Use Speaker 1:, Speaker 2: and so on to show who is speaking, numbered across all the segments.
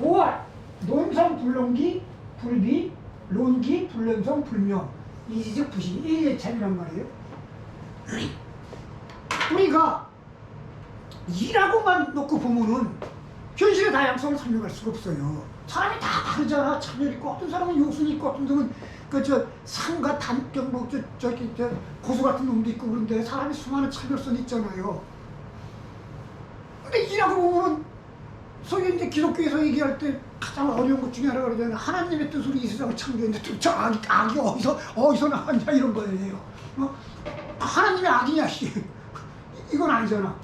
Speaker 1: 5월 논성 불론기 불비 논기 불론성 불명 이지적 부시 1예찬이란 말이에요. 우리가 이라고만 놓고 보면은 현실의 다양성을 설명할 수가 없어요. 사람이 다 다르잖아. 차별 있고 어떤 사람은 요순이 있고 어떤 사람은 그저 상가 단격 뭐 저기 고수 같은 놈도 있고 그런데 사람이 수많은 차별성이 있잖아요. 근데 이라고 보면은 소위 이제 기독교에서 얘기할 때 가장 어려운 것 중에 하나가 그러잖아요. 하나님의 뜻으로 이 세상을 창조했는데 저 악이 어디서 나왔냐 이런 거예요. 하나님의 악이냐 씨. 이건 아니잖아.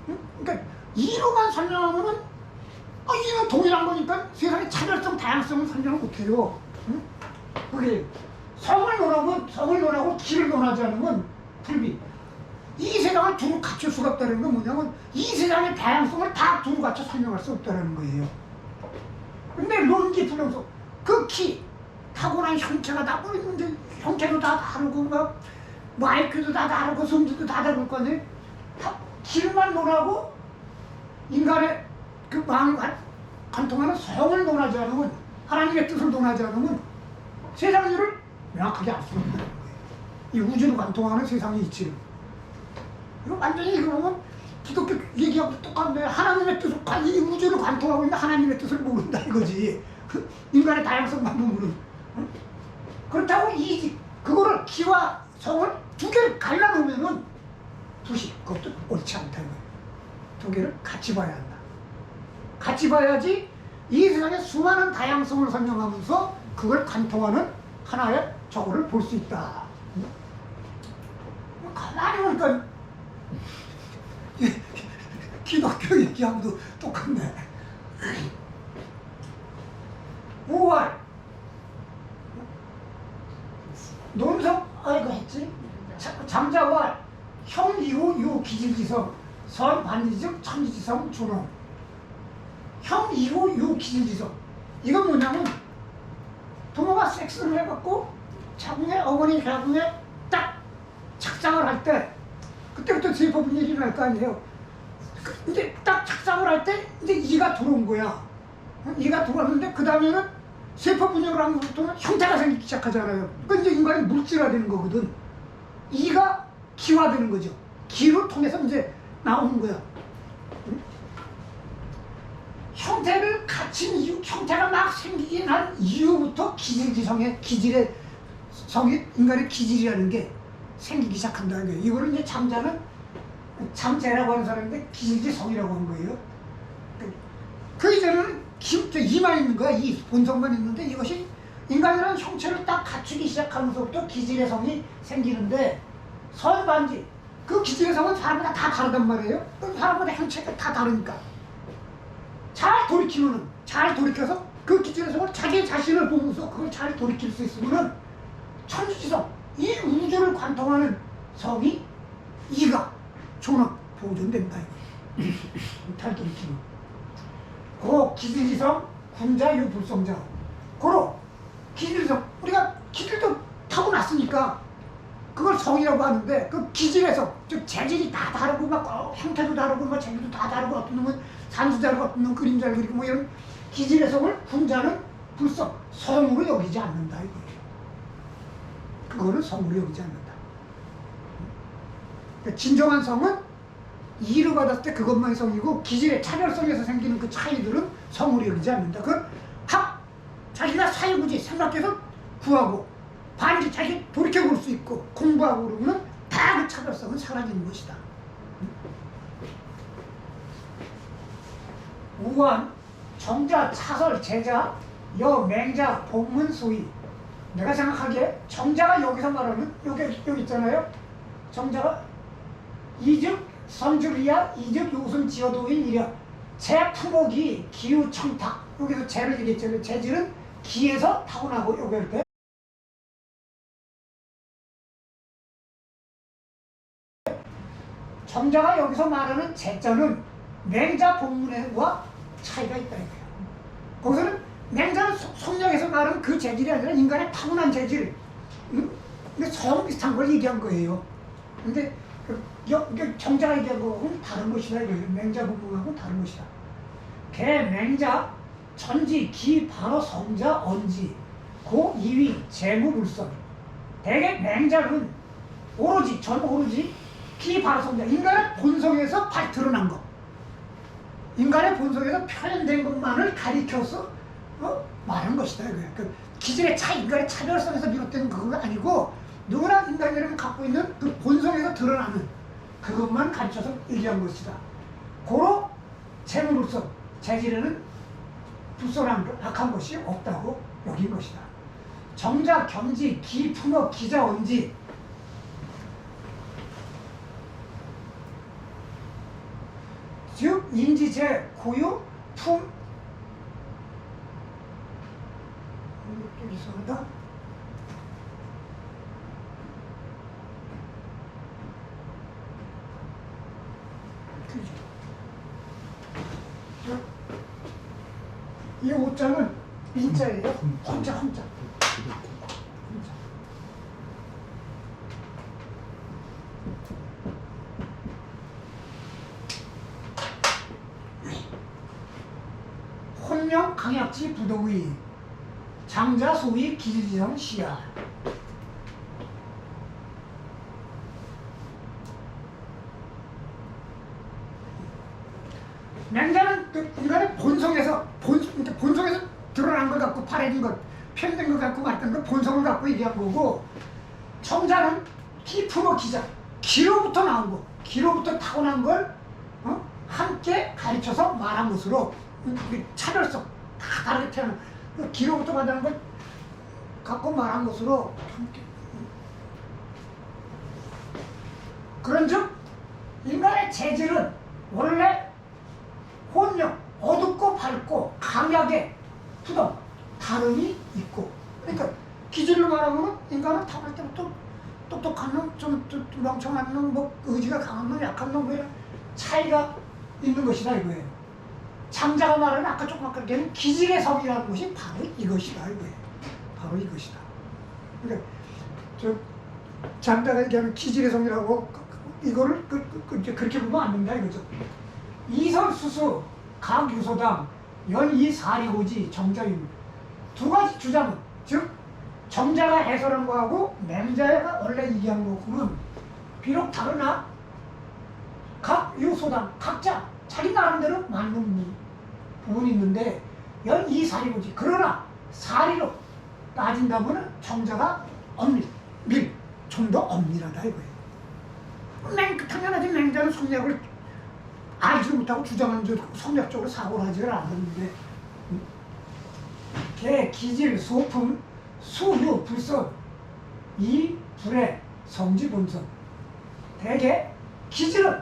Speaker 1: 응? 그러니까 이로만 설명하면은 이는 동일한 거니까 세상의 차별성, 다양성을 설명을 못해요. 응? 그게 성을 논하고 기를 논하지 않으면 불비. 이 세상을 두루 갖출 수가 없다는 건 뭐냐면 이 세상의 다양성을 다 두루 갖춰 설명할 수 없다는 거예요. 근데 논기 불명성 그 키 타고난 형체가 다 보이는데 형체도 다 다르고 뭐 IQ도 다 다르고 성질도 다 다를 거 아니에요. 길만 논하고 인간의 그 마음을 관통하는 성을 논하지 않으면 하나님의 뜻을 논하지 않으면 세상 일을 명확하게 알 수가 없다는 거예요. 이 우주를 관통하는 세상의 이치를. 이거 완전히 이거 보면 기독교 얘기하고 똑같네. 하나님의 뜻을 이 우주를 관통하고 있는 하나님의 뜻을 모른다 이거지. 인간의 다양성만 보면은. 그렇다고 그거를 기와 성을 두 개를 갈라놓으면은 부식, 그것도 옳지 않다 이거예요. 두 개를 같이 봐야 한다. 같이 봐야지 이 세상의 수많은 다양성을 설명하면서 그걸 관통하는 하나의 저거를 볼 수 있다. 가만히 보니까 기독교 얘기하고도 똑같네. 5월 논성 이거 했지? 잠자월 형 이후 유 기질지성 선 반지적 천지지성 존엄 형 이후 유 기질지성 이건 뭐냐면 부모가 섹스를 해갖고 자궁에 어머니 자궁에 딱 착상을 할 때 그때부터 세포분열이 일어날 거 아니에요. 이제 딱 착상을 할 때 이제 이가 들어온 거야. 이가 들어왔는데 그 다음에는 세포분열을 하면서부터는 형태가 생기기 시작하잖아요. 그러니까 이제 인간이 물질화되는 거거든. 이가 기화되는 거죠. 기를 통해서 이제 나오는 거야. 형태를 갖춘 이유, 형태가 막 생기긴 한 이후부터 기질지성의 기질의 성이 인간의 기질이라는 게 생기기 시작한다는 거예요. 이거를 이제 잠자는 잠재라고 하는 사람인데 기질지성이라고 하는 거예요. 그 이전에는 이만 있는 거야. 이 본성만 있는데 이것이 인간이라는 형체를 딱 갖추기 시작하면서부터 기질의 성이 생기는데 선반지 그 기질의 성은 사람마다 다 다르단 말이에요. 사람마다 형체가 다 다르니까 잘 돌이켜서 그 기질의 성을 자기 자신을 보면서 그걸 잘 돌이킬 수 있으면은 천지지성 이 우주를 관통하는 성이 이가 존엄 보존된다 이거. 잘 돌이키면 그 기질지성 군자 유불성자 고로 기질성 우리가 기질도 타고났으니까 그걸 성이라고 하는데 그 기질의 성 즉 재질이 다 다르고 막 형태도 다르고 뭐 재질도 다 다르고 어떤 놈은 산수 잘 그리고 어떤 놈은 그림 잘 그리고 뭐 이런 기질의 성을 군자는 불성 성으로 여기지 않는다 이거예요. 그거는 성으로 여기지 않는다. 그러니까 진정한 성은 이를 받았을 때 그것만이 성이고 기질의 차별성에서 생기는 그 차이들은 성으로 여기지 않는다. 그건 자기가 사유구지 생각해서 구하고 반지 자기 돌이켜볼 수 있고 공부하고 그러면 다 그 차별성은 사라지는 것이다. 우한, 정자, 차설, 제자, 여, 맹자, 복문, 소위 내가 생각하기에 정자가 여기서 말하는 여기 있잖아요. 정자가 이즉 성주리야 이즉 요순 지어도인 이랴 재품목이 기후 청탁 여기서 재를 얘기했잖아요. 재질은 기에서 타고나고 여기 이렇게 정자가 여기서 말하는 재자는 맹자 복문과 차이가 있다 이거예요. 거기서는 맹자는 성령에서 말하는 그 재질이 아니라 인간의 타고난 재질 근데 성 비슷한 걸 얘기한 거예요. 근데 정자가 얘기한 거하고는 다른 것이다 이거예요. 맹자 복문하고는 다른 것이다. 개 맹자 전지, 기, 발어, 성자, 언지, 고, 이위, 재무, 물선. 대개 맹자는 오로지, 오로지 기, 발어, 성자. 인간의 본성에서 드러난 것. 인간의 본성에서 표현된 것만을 가리켜서 말한 것이다. 그 기질의 인간의 차별성에서 비롯된 그건 아니고 누구나 인간이라면 갖고 있는 그 본성에서 드러나는 그것만 가르쳐서 얘기한 것이다. 고로 재물로서 재질에는 불손한 악한 것이 없다고 여긴 것이다. 정자, 경지, 기, 품어, 기자, 언지. 즉 인지재, 고유, 품. 좀 이상하다. 이 옷장은 인자예요. 혼자. 혼명 강약지 부동의 장자 소위 기지지성 시야. 맹자는 그 인간의 본성에서 드러난 것 갖고 발해진 것, 표현된 것 갖고 말했던 그 본성을 갖고 얘기한 거고, 정자는 기품어 기자, 기로부터 나온 거, 기로부터 타고난 걸 함께 가르쳐서 말한 것으로 차별성 다 다르게 태어난 그 기로부터 받은 걸 갖고 말한 것으로 함께. 그런즉 인간의 재질은 원래 혼력, 어둡고 밝고 강하게 푸던 다름이 있고, 그러니까 기질로 말하면 인간은 타고날 때부터 똑똑한 놈, 좀 멍청한 놈, 뭐 의지가 강한 놈, 약한 놈, 뭐 이런 차이가 있는 것이다 이거예요. 장자가 말하는 아까 조금 아까 얘기한 기질의 성이라는 것이 바로 이것이다 이거예요. 바로 이것이다. 그러니까 장자가 얘기하는 기질의 성이라고 이거를 이제 그렇게 보면 안 된다 이거죠. 이설수수, 각유소당, 연이사리고지, 정자윤. 두 가지 주장은, 즉 정자가 해설한 거하고 맹자가 원래 얘기한 거하고는 비록 다르나 각 유소당, 각자 자기 나름대로 맞는 부분이 있는데 연이사리고지. 그러나 사리로 따진다면 정자가 좀 더 엄밀하다 이거예요. 당연하지 맹자는 성략을 알지 못하고 주장한 줄 성략적으로 사고를 하지를 않았는데, 개, 기질, 소품, 수유, 불선, 이, 불의, 성지, 본선. 대개 기질은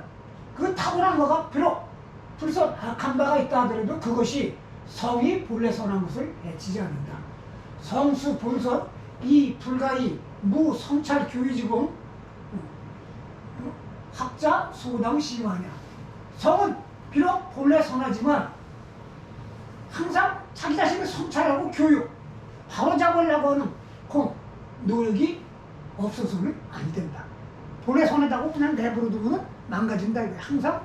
Speaker 1: 그 타고난 거가 비록 불선, 악한 바가 있다 하더라도 그것이 성이 본래 선한 것을 해치지 않는다. 성수, 본선, 이, 불가이, 무, 성찰, 교의지공, 학자, 소당, 심하냐. 성은 비록 본래 선하지만 항상 자기 자신을 성찰하고 교육, 바로잡으려고 하는 노력이 없어서는 안 된다. 본래 선하다고 그냥 내버려두면 망가진다. 항상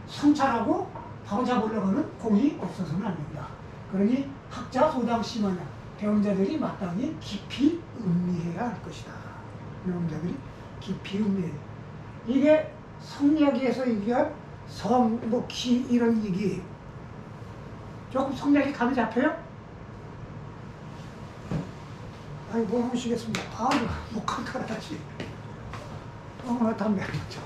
Speaker 1: 성찰하고 바로잡으려고 하는 공이 없어서는 안 된다. 그러니 학자, 소당, 심하냐. 배운자들이 마땅히 깊이 음미해야 할 것이다. 배운자들이 깊이 음미해야. 이게 성리학에서 얘기한 성, 뭐, 기, 이런 얘기. 조금 성략이 감이 잡혀요? 아이고, 뭐 하시겠습니다. 목 칼칼하지. 담배 한 쳐.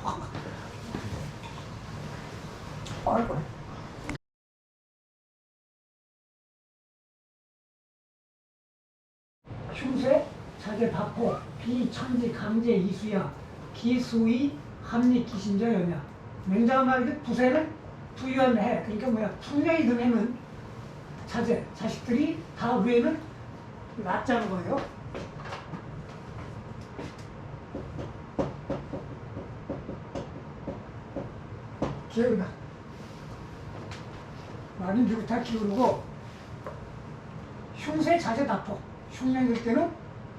Speaker 1: 아이고. 흉쇄, 자재, 박포, 비, 천지, 강제, 이수야, 기수의, 합리, 기신자, 연야. 맹자가 말하기를 부세는 부유한 해, 그러니까 뭐야, 풍년이 든 해는 자제, 자식들이 다 위에는 낫자는 거예요. 기울다. 많이 다 기울고, 흉세, 자제, 다포. 흉년일 때는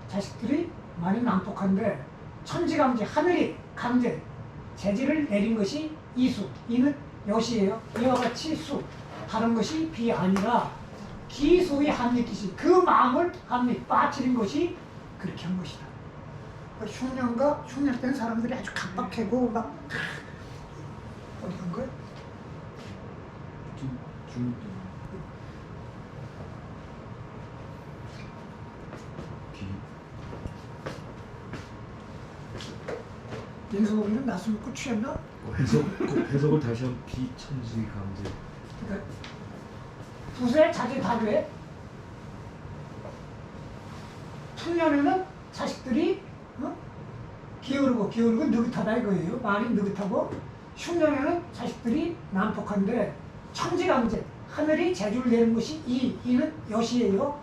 Speaker 1: 자식들이 많이 난폭한데, 천지강제, 하늘이 강제, 재질을 내린 것이 이수, 이는 여시예요. 이와 같이 수, 다른 것이 비 아니라 기소의 합리기시 그 마음을 빠뜨린 것이 그렇게 한 것이다. 흉년 된 사람들이 아주 각박하고 막 어디 간 거야? 인수공주는 나술 먹고 취했나?
Speaker 2: 해석을 다시 한번 비천지 강제.
Speaker 1: 그러니까 부세 자제 다교에 풍년에는 자식들이 기어오르고 느긋하다 이거예요. 말이 느긋하고 흉년에는 자식들이 난폭한데 천지강제 하늘이 재주를 내는 것이 이는 여시예요.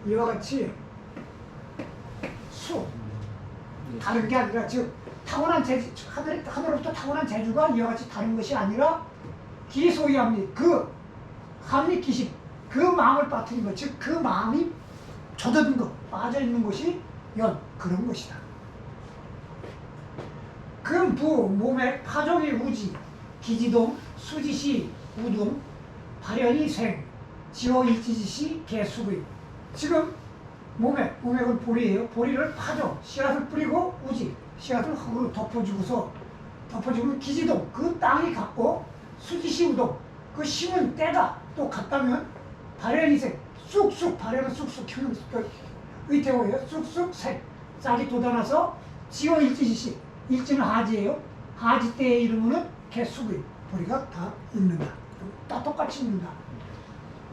Speaker 1: 이와 같이 수 다른 게 아니라 즉 타고난 재주 하늘로부터 타고난 재주가 이와 같이 다른 것이 아니라 기소의 합리 그 합리 기식 그 마음을 빠뜨린 것 즉 그 마음이 젖어든 것 빠져 있는 것이 연 그런 것이다. 금부 몸의 파종이 우지 기지동 수지시 우동 발현이 생 지어일지지시 개수의 지금 몸액은 보리예요. 보리를 파종 씨앗을 뿌리고 우지 씨앗을 흙으로 덮어주면 기지동 그 땅이 같고 수지시 우동 그 심은 때가 또 같다면 발현이 생 쑥쑥 발현은 쑥쑥 키우는 의태어예요. 쑥쑥 색 싹이 돋아나서 지어 일지지시 일지는 하지예요. 하지 때의 이름은 개수의 보리가 다 익는다. 다 똑같이 익는다.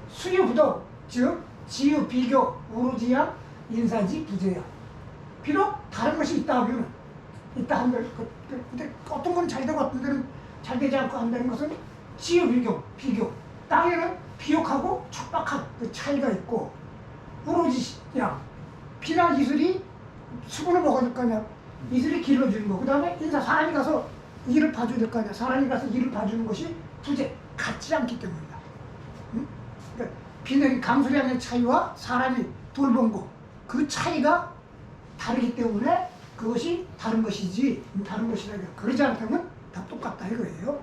Speaker 1: 수유부도 즉 지유 비교 우루지야 인사지 부재야. 비록 다른 것이 있다 하면 있다 한들 근데 어떤 건 잘 되고 어떤 데는 잘 되지 않고 한다는 것은 지유 비교 땅에는 비옥하고 척박한 그 차이가 있고 우루지야 비나 이슬이 수분을 먹어야 될 거 아니야. 이슬이 길러주는 거. 그 다음에 사람이 가서 이를 봐줘야 될 거 아니야. 사람이 가서 이를 봐주는 것이 부재 같지 않기 때문이다. 응? 그러니까 비내리 강수량의 차이와 사람이 돌본 그 차이가 다르기 때문에 그것이 다른 것이지 다른 것이다. 그러지 않다면 다 똑같다 이거예요.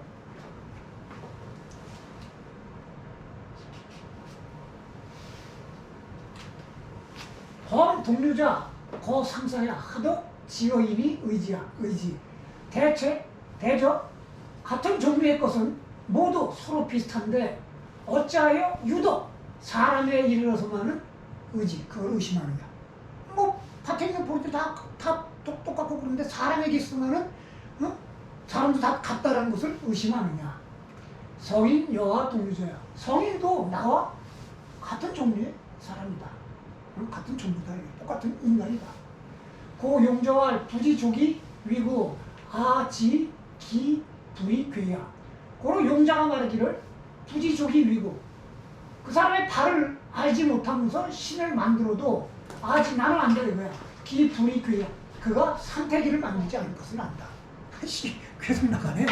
Speaker 1: 범 동류자 거 상사야 하도 지어이니 의지 대저 같은 종류의 것은 모두 서로 비슷한데 어찌하여 유독 사람에 이르러서만은 의지 그걸 의심하느냐. 뭐 밭에 있는 보리도 다 똑같고 그런데 사람에게 있으면은 사람도 다 같다라는 것을 의심하느냐. 성인 여와 동류자야. 성인도 나와 같은 종류의 사람이다. 같은 종류다. 똑같은 인간이다. 고 용저와 부지족이 위구 아지 기 부이 괴야. 고로 용자가 말하기를 부지족이 위구 그 사람의 발을 알지 못하면서 신을 만들어도 아직 나는 안다 이거야. 기 부이 괴야. 그가 상태기를 만들지 않을 것을 안다. 씨 계속 나가네.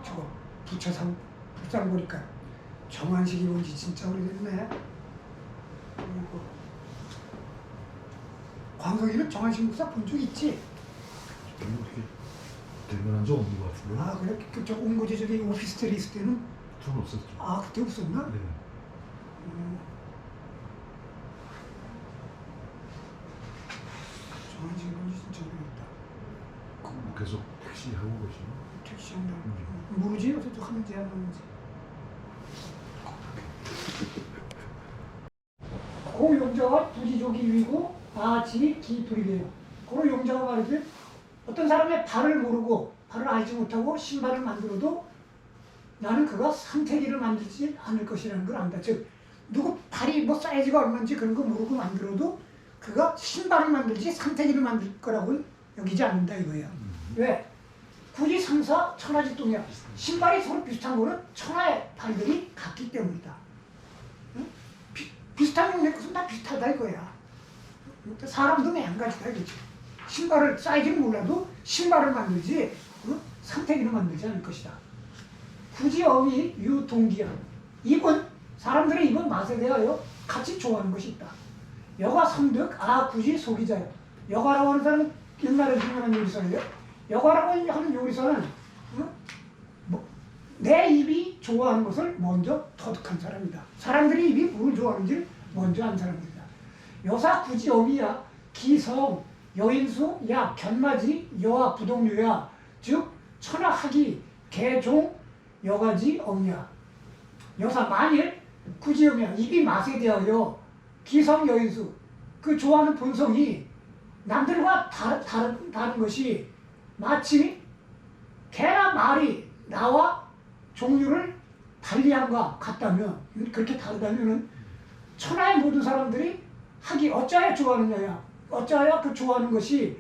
Speaker 1: 저거 부처상 보니까 정한식이 온지 진짜 오래됐네. 그리고 광석이는 정한식 목사 본 적 있지?
Speaker 2: 별로 그렇게 대면한 적 없는 것 같은데.
Speaker 1: 아 그래? 그저 온 거지 저기 오피스텔에 있을 때는.
Speaker 2: 저는 없었죠.
Speaker 1: 아 그때 없었나?
Speaker 2: 네.
Speaker 1: 정한식 건지 진짜 모르겠다.
Speaker 2: 그럼 계속 택시 하고 계시나?
Speaker 1: 택시 한다는 거지. 모르지 어떻게 하는지 안 하는지. 그 용자가 부지족이 위고 아지 기불이래요. 그 용자가 말이지 어떤 사람의 발을 모르고 발을 알지 못하고 신발을 만들어도 나는 그가 상태기를 만들지 않을 것이라는 걸 안다. 즉 누구 발이 뭐 사이즈가 얼마인지 그런 거 모르고 만들어도 그가 신발을 만들지 상태기를 만들 거라고는 여기지 않는다 이거예요. 왜? 굳이 상사 천하직동이야. 신발이 서로 비슷한 거는 천하의 발들이 같기 때문이다. 응? 비슷한 용의 것은 다 비슷하다 이거야. 사람도 매한가지다 이거지. 신발을 사이즈를 몰라도 신발을 만들지 상태기를 만들지 않을 것이다. 굳이 어미 유동기야. 입은 사람들의 입은 맛에 대하여 같이 좋아하는 것이 있다. 여가 선득 굳이 소기자야. 여가라고 하는 사람은 옛날에 유명한 요리사예요. 여가라고 하는 요리사는 내 입이 좋아하는 것을 먼저 터득한 사람이다. 사람들이 입이 뭘 좋아하는지 먼저 한 사람들이다. 여사 굳이 어미야. 기성 여인수 야 견마지 여와 부동류야. 즉 천하학이 개종 여가지 어미야. 여사 만일 굳이 어미야. 입이 맛에 대하여 기성 여인수 그 좋아하는 본성이 남들과 다른 것이 마치 개나 말이 나와 종류를 달리함과 같다면 그렇게 다르다면 천하의 모든 사람들이 하기 어찌하여 좋아하느냐야. 어찌하여 그 좋아하는 것이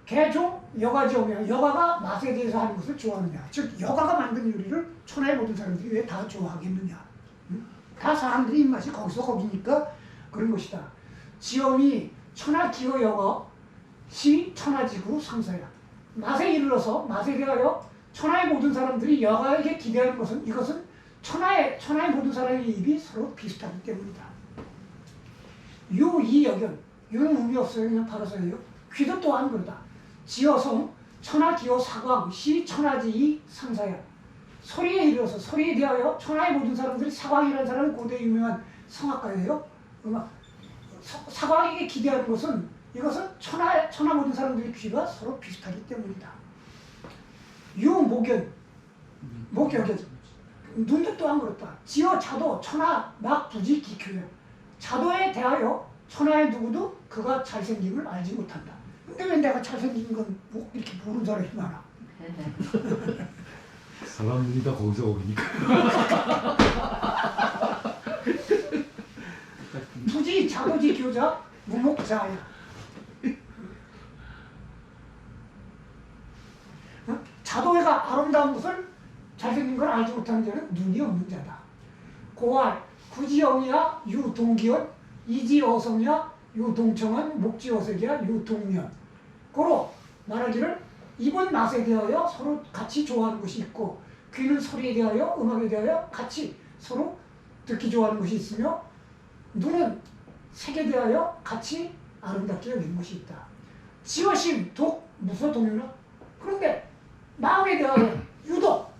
Speaker 1: 개종 여가지 오며 여가가 맛에 대해서 하는 것을 좋아하느냐. 즉 여가가 만든 요리를 천하의 모든 사람들이 왜 다 좋아하겠느냐. 다 사람들이 입맛이 거기서 거기니까 그런 것이다. 지엄이 천하 기어 여가 시 천하지구 상사야. 맛에 이르러서 맛에 대하여 천하의 모든 사람들이 여가에게 기대하는 것은 이것은 천하의 모든 사람의 입이 서로 비슷하기 때문이다. 유이여견 유는 의미 없어요. 그냥 바로 써요. 귀도 또한 그러다. 지어성 천하 기어 사광 시 천하지이 상사야. 소리에 이르러서 소리에 대하여 천하의 모든 사람들이 사광이라는 사람은 고대 유명한 성악가예요. 사광에게 기대하는 것은 이것은 천하 모든 사람들의 귀가 서로 비슷하기 때문이다. 유목견 목견 눈도 또한 그렇다. 지어 자도 천하 막 부지 기교야. 자도에 대하여 천하의 누구도 그가 잘생김을 알지 못한다. 근데 왜 내가 잘생긴 건 뭐 이렇게 모르는 사람이 많아?
Speaker 2: 사람 눈이 다 거기서 거기니까.
Speaker 1: 부지 자도지 교자 무목자야. 자도가 아름다운 것을 잘생긴 걸 알지 못하는 자는 눈이 없는 자다. 고알 구지영이야 유동기원 이지어성이야 유동청은 목지어색이야 유동면. 고로 말하기를 입은 맛에 대하여 서로 같이 좋아하는 것이 있고 귀는 소리에 대하여 음악에 대하여 같이 서로 듣기 좋아하는 것이 있으며 눈은 색에 대하여 같이 아름답게 여기는 것이 있다. 지어심 독 무서 동요나 그런데 마음에 대하여 유독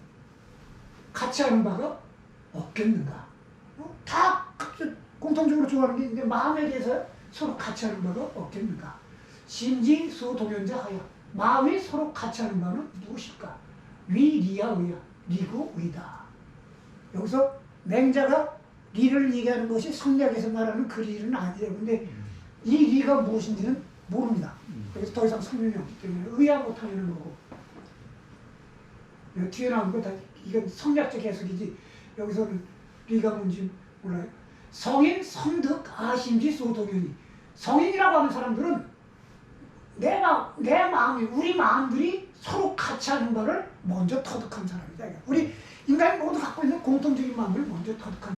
Speaker 1: 같이 하는 바가 없겠는가? 다 공통적으로 좋아하는 게 있는데 마음에 대해서 서로 같이 하는 바가 없겠는가? 심지 수동연자 하여 마음이 서로 같이 하는 바는 무엇일까? 위리야 의야 리구 의다. 여기서 맹자가 리를 얘기하는 것이 성략에서 말하는 그 리는 아니에요. 근데 이 리가 무엇인지는 모릅니다. 그래서 더 이상 설명이 없기 때문에 의야 못하는 거고 뒤에 나온 거 다 이건 성략적 해석이지 여기서는 리가 뭔지 몰라요. 성인 성득 아심지 소동연이 성인이라고 하는 사람들은 내 마음이 우리 마음들이 서로 같이 하는 바를 먼저 터득한 사람이다. 우리 인간이 모두 갖고 있는 공통적인 마음을 먼저 터득한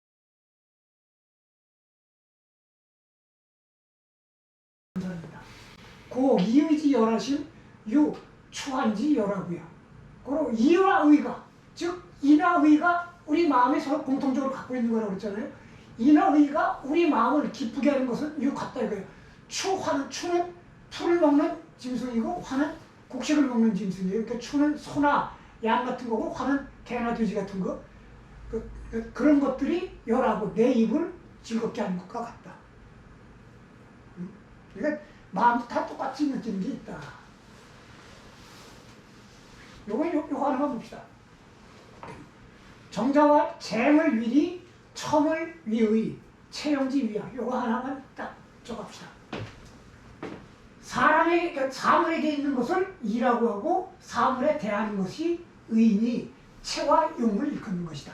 Speaker 1: 사람이다. 고 이의지 열하심 유 추한지 열하고야. 그리고 이와 의가 즉 이나 의가 우리 마음에 서로 공통적으로 갖고 있는 거라고 그랬잖아요. 이나 의가 우리 마음을 기쁘게 하는 것은 유 같다 이거예요. 추는 풀을 먹는 짐승이고 화는 곡식을 먹는 짐승이에요. 그러니까 추는 소나 양 같은 거고 화는 개나 돼지 같은 거. 그런 것들이 열하고 내 입을 즐겁게 하는 것과 같다. 그러니까 마음도 다 똑같이 느끼는 게 있다. 요거 하나만 봅시다. 정자와 쟁을 위리, 첨을 위의, 채용지 위야. 요거 하나만 딱 적읍시다. 사람의 사물에게 있는 것을 이라고 하고 사물에 대하는 것이 의니 체와 용을 일컫는 것이다.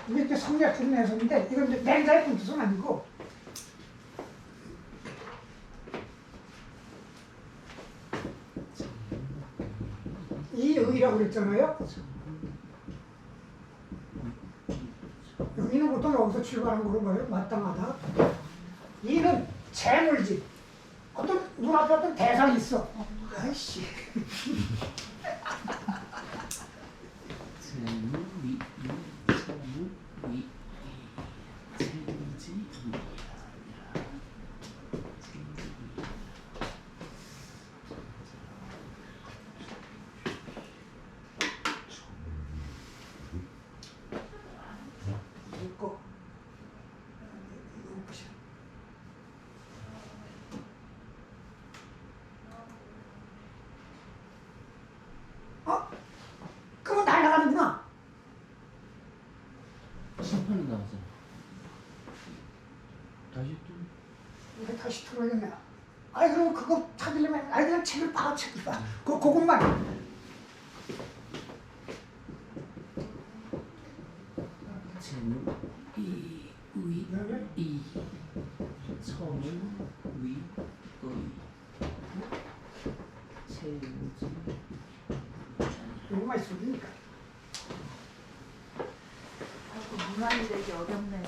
Speaker 1: 이게 이제 성략적인 해석인데 이건 이제 맹자의 뜻은 아니고 이 의라고 그랬잖아요. 의는 보통 여기서 출발한 거로 봐요. 마땅하다. 이는 재물지. 어떤 눈앞에 어떤 대상이 있어. 아이씨.
Speaker 3: 재물 위 재물 위 재물지 위야.
Speaker 1: 이거 보시오. 그거 날아가는구나.
Speaker 3: 심판이 나오잖아. 다시 또
Speaker 1: 이거 다시 틀어야겠네. 아이 그럼 그거 찾으려면 아이 그냥 책을 봐, 책을 봐. 그것만.
Speaker 3: 재물 이 처물 위 의 채우지
Speaker 1: 요거만 있으면 되니까.
Speaker 4: 문안이 되기 어렵네요.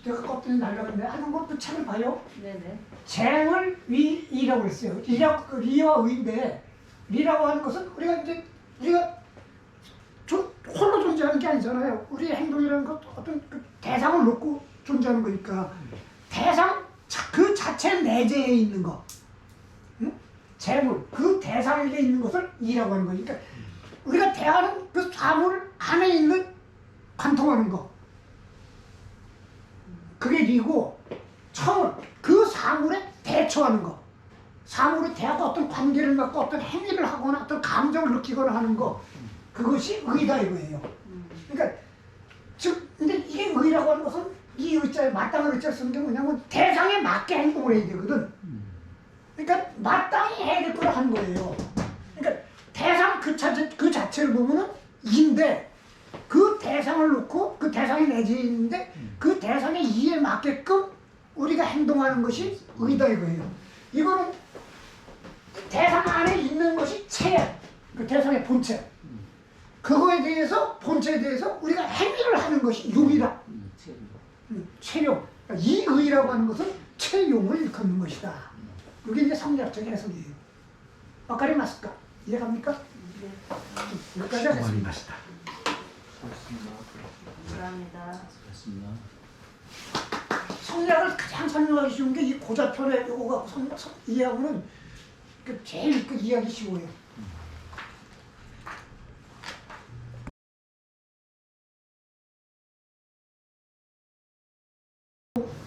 Speaker 1: 내가 껍데기 날라갔는데 하는 것도 책을 봐요.
Speaker 4: 네네.
Speaker 1: 쟁을 위이라고 했어요. 리와 의인데 리라고 하는 것은 우리가 홀로 존재하는 게 아니잖아요. 우리의 행동이라는 것 어떤 그 대상을 놓고 존재하는 거니까 대상 그 자체 내재에 있는 거, 응? 재물 그 대상에게 있는 것을 이라고 하는 거니까 우리가 대하는 그 사물 안에 있는 관통하는 거 그게 리고 첨은 그 사물에 대처하는 거 사물에 대하고 어떤 관계를 맺고 어떤 행위를 하거나 어떤 감정을 느끼거나 하는 거 그것이 의다 이거예요. 그러니까 즉 근데 이게 의라고 하는 것은 이 의자에 마땅한 의자를 쓰는 게 뭐냐면 대상에 맞게 행동을 해야 되거든. 그러니까 마땅히 해야 될 걸 하는 거예요. 그러니까 대상 그 자체를 보면은 이인데 그 대상을 놓고 그 대상이 내재해 있는데 그 대상의 이에 맞게끔 우리가 행동하는 것이 의다 이거예요. 이거는 대상 안에 있는 것이 체야. 그 대상의 본체. 그거에 대해서 본체에 대해서 우리가 행위를 하는 것이 용이다. 체용. 그러니까 이 의라고 하는 것은 체용을 일컫는 것이다. 이게 이제 성리학적 해석이에요. 막가리 맞을까? 이해갑니까?
Speaker 4: 네.
Speaker 1: 여기까지 하겠습니다.
Speaker 4: 감사합니다.
Speaker 3: 수고하셨습니다.
Speaker 1: 성리학을 가장 설명하기 쉬운 게 이 고자편에 요거 갖고 이해하고는 제일 이해하기 쉬워요.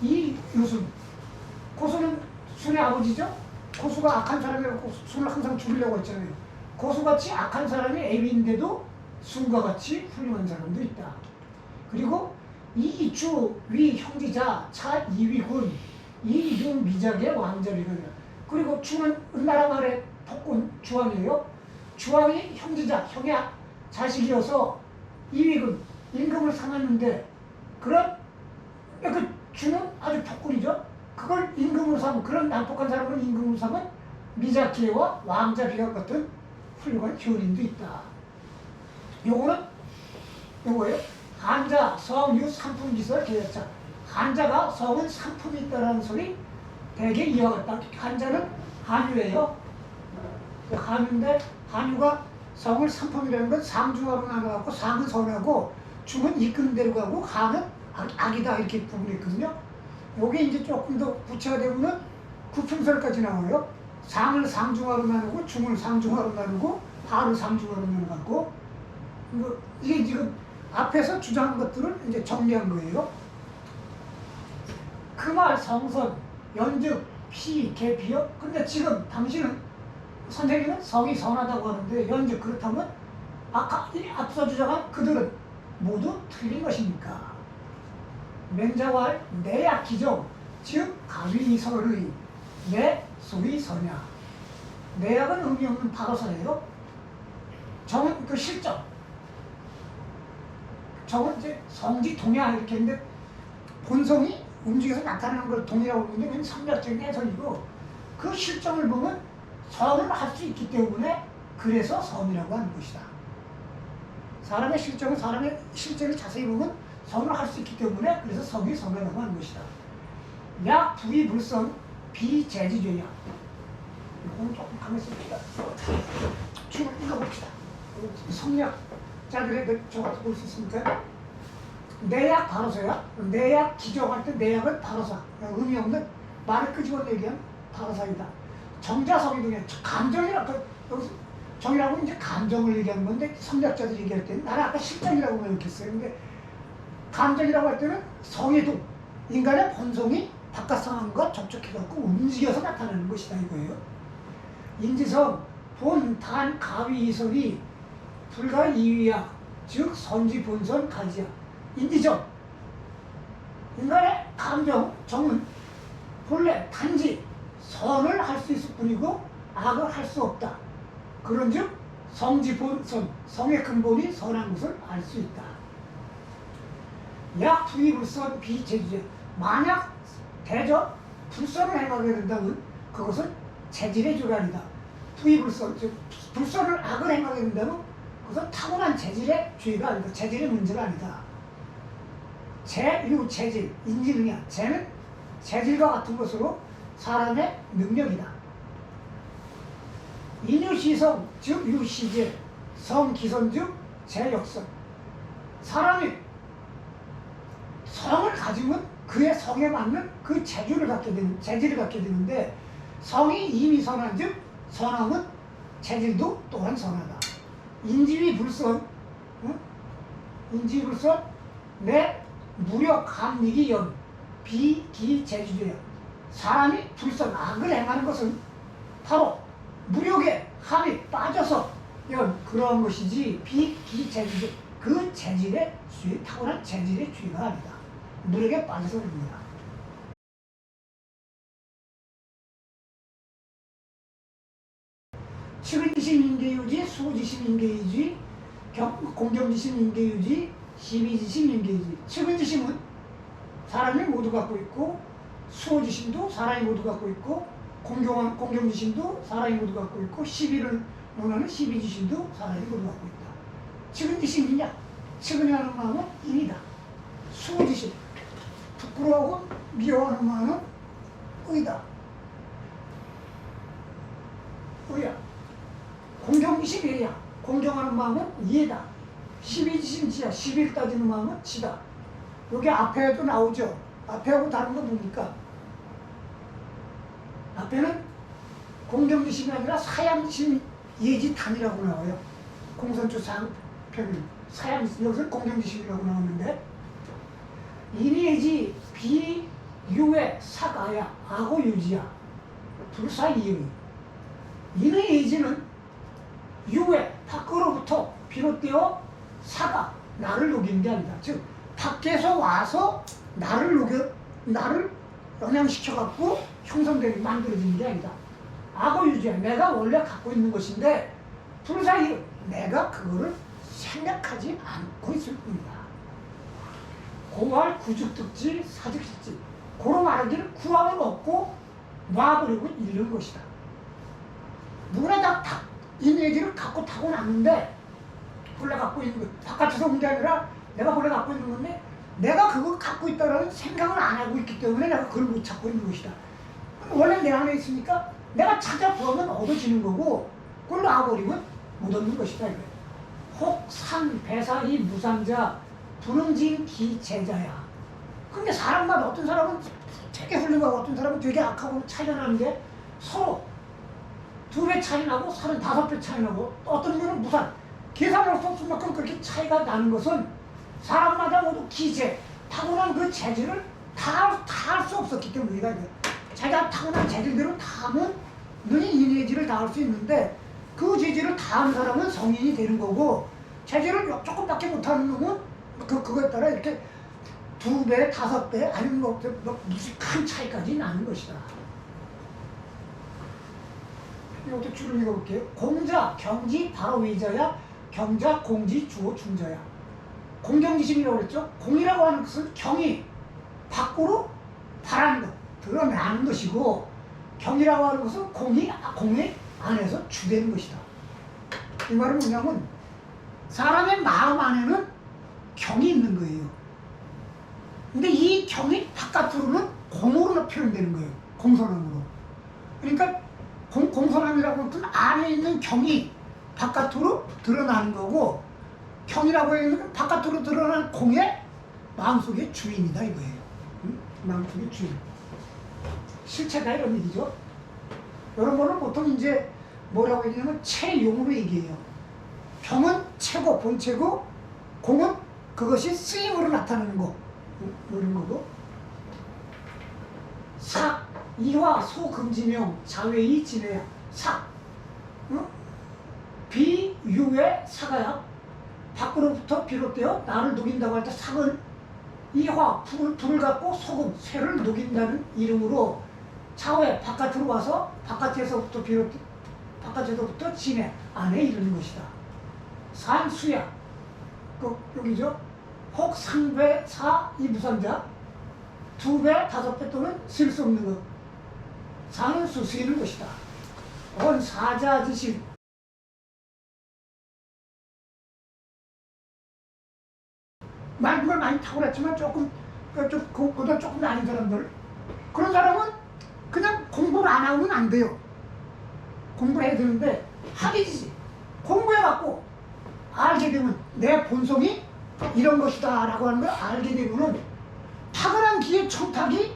Speaker 1: 이 요순, 고수는 순의 아버지죠? 고수가 악한 사람이라고 순을 항상 죽이려고 했잖아요. 고수같이 악한 사람이 애비인데도 순과 같이 훌륭한 사람도 있다. 그리고 이주 위 형제자 차 이위군 이윤 미작의 왕자리를 그리고 주는 은나라 말의 폭군 주왕이에요. 주왕이 형제자 형의 자식이어서 이위군 임금을 삼았는데 그런 그 주는 아주 폭군이죠. 그걸 임금으로 삼은 그런 난폭한 사람을 임금으로 삼은 미자키와 왕자 비각 같은 훌륭한 효린도 있다. 요거는 요거예요. 한자, 성유, 상품, 기설, 계약자. 한자가 성은 상품이 있다는 소리 대개 이와 같다. 한자는 한유예요. 한유인데 한유가 성을 상품이라는 건 상중하로 나눠갖고 상은 선하고 중은 이끄는 대로 가고 한은 악이다 이렇게 구분했거든요. 요게 이제 조금 더 구체화되면은 구품설까지 나와요. 상을 상중하로 나누고 중을 상중하로 나누고 하를 상중하로 나눠갖고 뭐 이게 지금 앞에서 주장한 것들을 이제 정리한 거예요. 그 말 성선, 연즉, 피, 계피요. 근데 지금 당신은 선생님은 성이 선하다고 하는데 연즉 그렇다면 아까 앞서 주장한 그들은 모두 틀린 것입니까? 맹자왈 내약 기정 즉 가위설의 내 소위 서냐. 내약은 의미 없는 바로서예요. 정은 그 실정. 정은 이제 성지 동야 이렇게 했는데 본성이 움직여서 나타나는 걸 동이라고 부르는데 그건 성략적인 해설이고 그 실정을 보면 선을 할 수 있기 때문에 그래서 선이라고 하는 것이다. 사람의 실정은 사람의 실제를 자세히 보면 선을 할 수 있기 때문에 그래서 성이 선이라고 하는 것이다. 약 부의불선 비재지죄야. 이건 조금 가만있어 봅시다. 쭉 읽어봅시다. 성략자들의 저같이 볼 수 있습니까? 내약 바로서야. 내약 기정할 때 내약은 바로사. 의미 없는 말을 끄집어내 얘기한 바로사이다. 정자성이 등에 감정이라고 여기서 정이라고 이제 감정을 얘기하는 건데 성략자들이 얘기할 때는 나는 아까 실정이라고 생각했어요. 근데 감정이라고 할 때는 성의도 인간의 본성이 바깥 상황과 접촉해갖고 움직여서 나타나는 것이다 이거예요. 인지성 본, 단, 가위, 이성이 불가 이위야. 즉 선지, 본선, 가지야. 인지정 인간의 감정, 정은 본래 단지 선을 할 수 있을 뿐이고 악을 할 수 없다. 그런즉 성지, 본선, 성의 근본이 선한 것을 알 수 있다. 약 부의불선 비재지죄. 만약 대저 불선을 행하게 된다면 그것은 재질의 조란이다. 부의불선, 즉 불선을 악을 행하게 된다면 그것은 타고난 재질의 죄가 아니다. 재질의 문제가 아니다. 재유 재질, 인지능력. 재는 재질과 같은 것으로 사람의 능력이다. 인유시성, 즉 유시제, 성기선, 즉 재역성. 사람이 성을 가지면 그의 성에 맞는 그 재질을 갖게 되는데 성이 이미 선한 즉 선함은 재질도 또한 선하다. 인지위 불선, 인지불선 내 무력 감리기 연 비기재주죄야. 사람이 불선 악을 행하는 것은 바로 무력에 함이 빠져서 연 그러한 것이지 비기재주죄 그 재질의 죄, 타고난 재질의 죄가 아니다. 무력에 빠져서 그럽니다. 측은지심 인계유지, 수지심 인계유지, 공경지심 인계유지, 시비지심 인계유지. 측은지심은 사람이 모두 갖고 있고 수호지심도 사람이 모두 갖고 있고 공경지심도 사람이 모두 갖고 있고 시비를 논하는 시비지심도 사람이 모두 갖고 있다. 측은지심이냐? 측은이라는 마음은 인이다. 수호지심 부끄러워하고 미워하는 마음은 의다. 의야. 공경지심이야. 공경하는 마음은 이해다. 시비지심지야. 시비를 따지는 마음은 지다. 여기 앞에도 나오죠. 앞에하고 다른 건 뭡니까? 앞에는 공경지심이 아니라 사양지심 예지탄이라고 나와요. 공선조 상편은 사양지심, 여기서 공경지심이라고 나오는데 인의예지 비유의 사가야 악어유지야 불사이의. 인의예지는 유의 밖으로부터 비롯되어 사가 나를 녹이는 게 아니다. 즉 밖에서 와서 나를 영향시켜갖고 형성되게 만들어지는 게 아니다. 악어유지야. 내가 원래 갖고 있는 것인데 불사이 내가 그거를 생각하지 않고 있을 뿐이다. 고할 구죽득지 사직식지. 고로 말하기를 구함은 없고 놔버리고 잃는 것이다. 누구나 다 인예지를 갖고 타고났는데 본래 갖고 있는 것, 바깥에서 온 게 아니라 내가 본래 갖고 있는 건데 내가 그걸 갖고 있다는 생각을 안 하고 있기 때문에 내가 그걸 못 찾고 있는 것이다. 원래 내 안에 있으니까 내가 찾아보면 얻어지는 거고 그걸 놔버리면 못 얻는 것이다. 혹, 산, 배사, 이 무상자, 불응진, 기제자야. 근데 사람마다 어떤 사람은 되게 훌륭하고 어떤 사람은 되게 악하고 차이가 나는 게 서로 2배 차이 나고 35배 차이 나고 어떤 분은 무슨 계산할 수 없을 만큼 그렇게 차이가 나는 것은 사람마다 모두 기재, 타고난 그 재질을 다 할 수 없었기 때문이다. 자기가 타고난 재질대로 다 하면 능히 이미지를 다 할 수 있는데 그 재질을 다 한 사람은 성인이 되는 거고 재질을 조금밖에 못하는 놈은 그거에 따라 이렇게 2배, 5배 아니면 뭐 무슨 큰 차이까지 나는 것이다. 이것도 줄을 읽어볼게요. 공자, 경지, 바로 위자야. 경자, 공지, 주어, 중자야. 공경지심이라고 그랬죠. 공이라고 하는 것은 경이 밖으로 바라는 것, 드러나는 것이고 경이라고 하는 것은 공이 안에서 주되는 것이다. 이 말은 뭐냐면 사람의 마음 안에는 경이 있는 거예요. 근데 이 경이 바깥으로는 공으로 표현되는 거예요. 공손함으로. 그러니까 공손함이라고 하는 것은 안에 있는 경이 바깥으로 드러나는 거고 경이라고 하는 것은 바깥으로 드러나는 공의 마음속의 주인이다 이거예요. 응? 마음속의 주인. 실체가 이런 얘기죠. 이런 거는 보통 이제 뭐라고 얘기하냐면 체용으로 얘기해요. 경은 체고 본체고 공은 그것이 쓰임으로 나타나는 거. 이런 거고. 삭, 이화, 소금지명, 자외이, 진해야. 삭. 비유의 사가야. 밖으로부터 비롯되어 나를 녹인다고 할 때 삭은 이화, 불을 갖고 소금, 쇠를 녹인다는 이름으로 차후에 바깥으로 와서 바깥에서부터 진해, 안에 이르는 것이다. 산수야. 여기죠. 혹 상배, 사, 이 무산자. 2배, 5배 또는 쓸 수 없는 것. 사는 수수이는 것이다. 온 사자지식. 그걸 많이 탁월했지만 그보다 조금 아닌 사람들. 그런 사람은 그냥 공부를 안 하면 안 돼요. 공부를 해야 되는데 학이지. 공부해갖고 알게 되면 내 본성이 이런 것이다 라고 하는 걸 알게 되면은 탁월한 기의 청탁이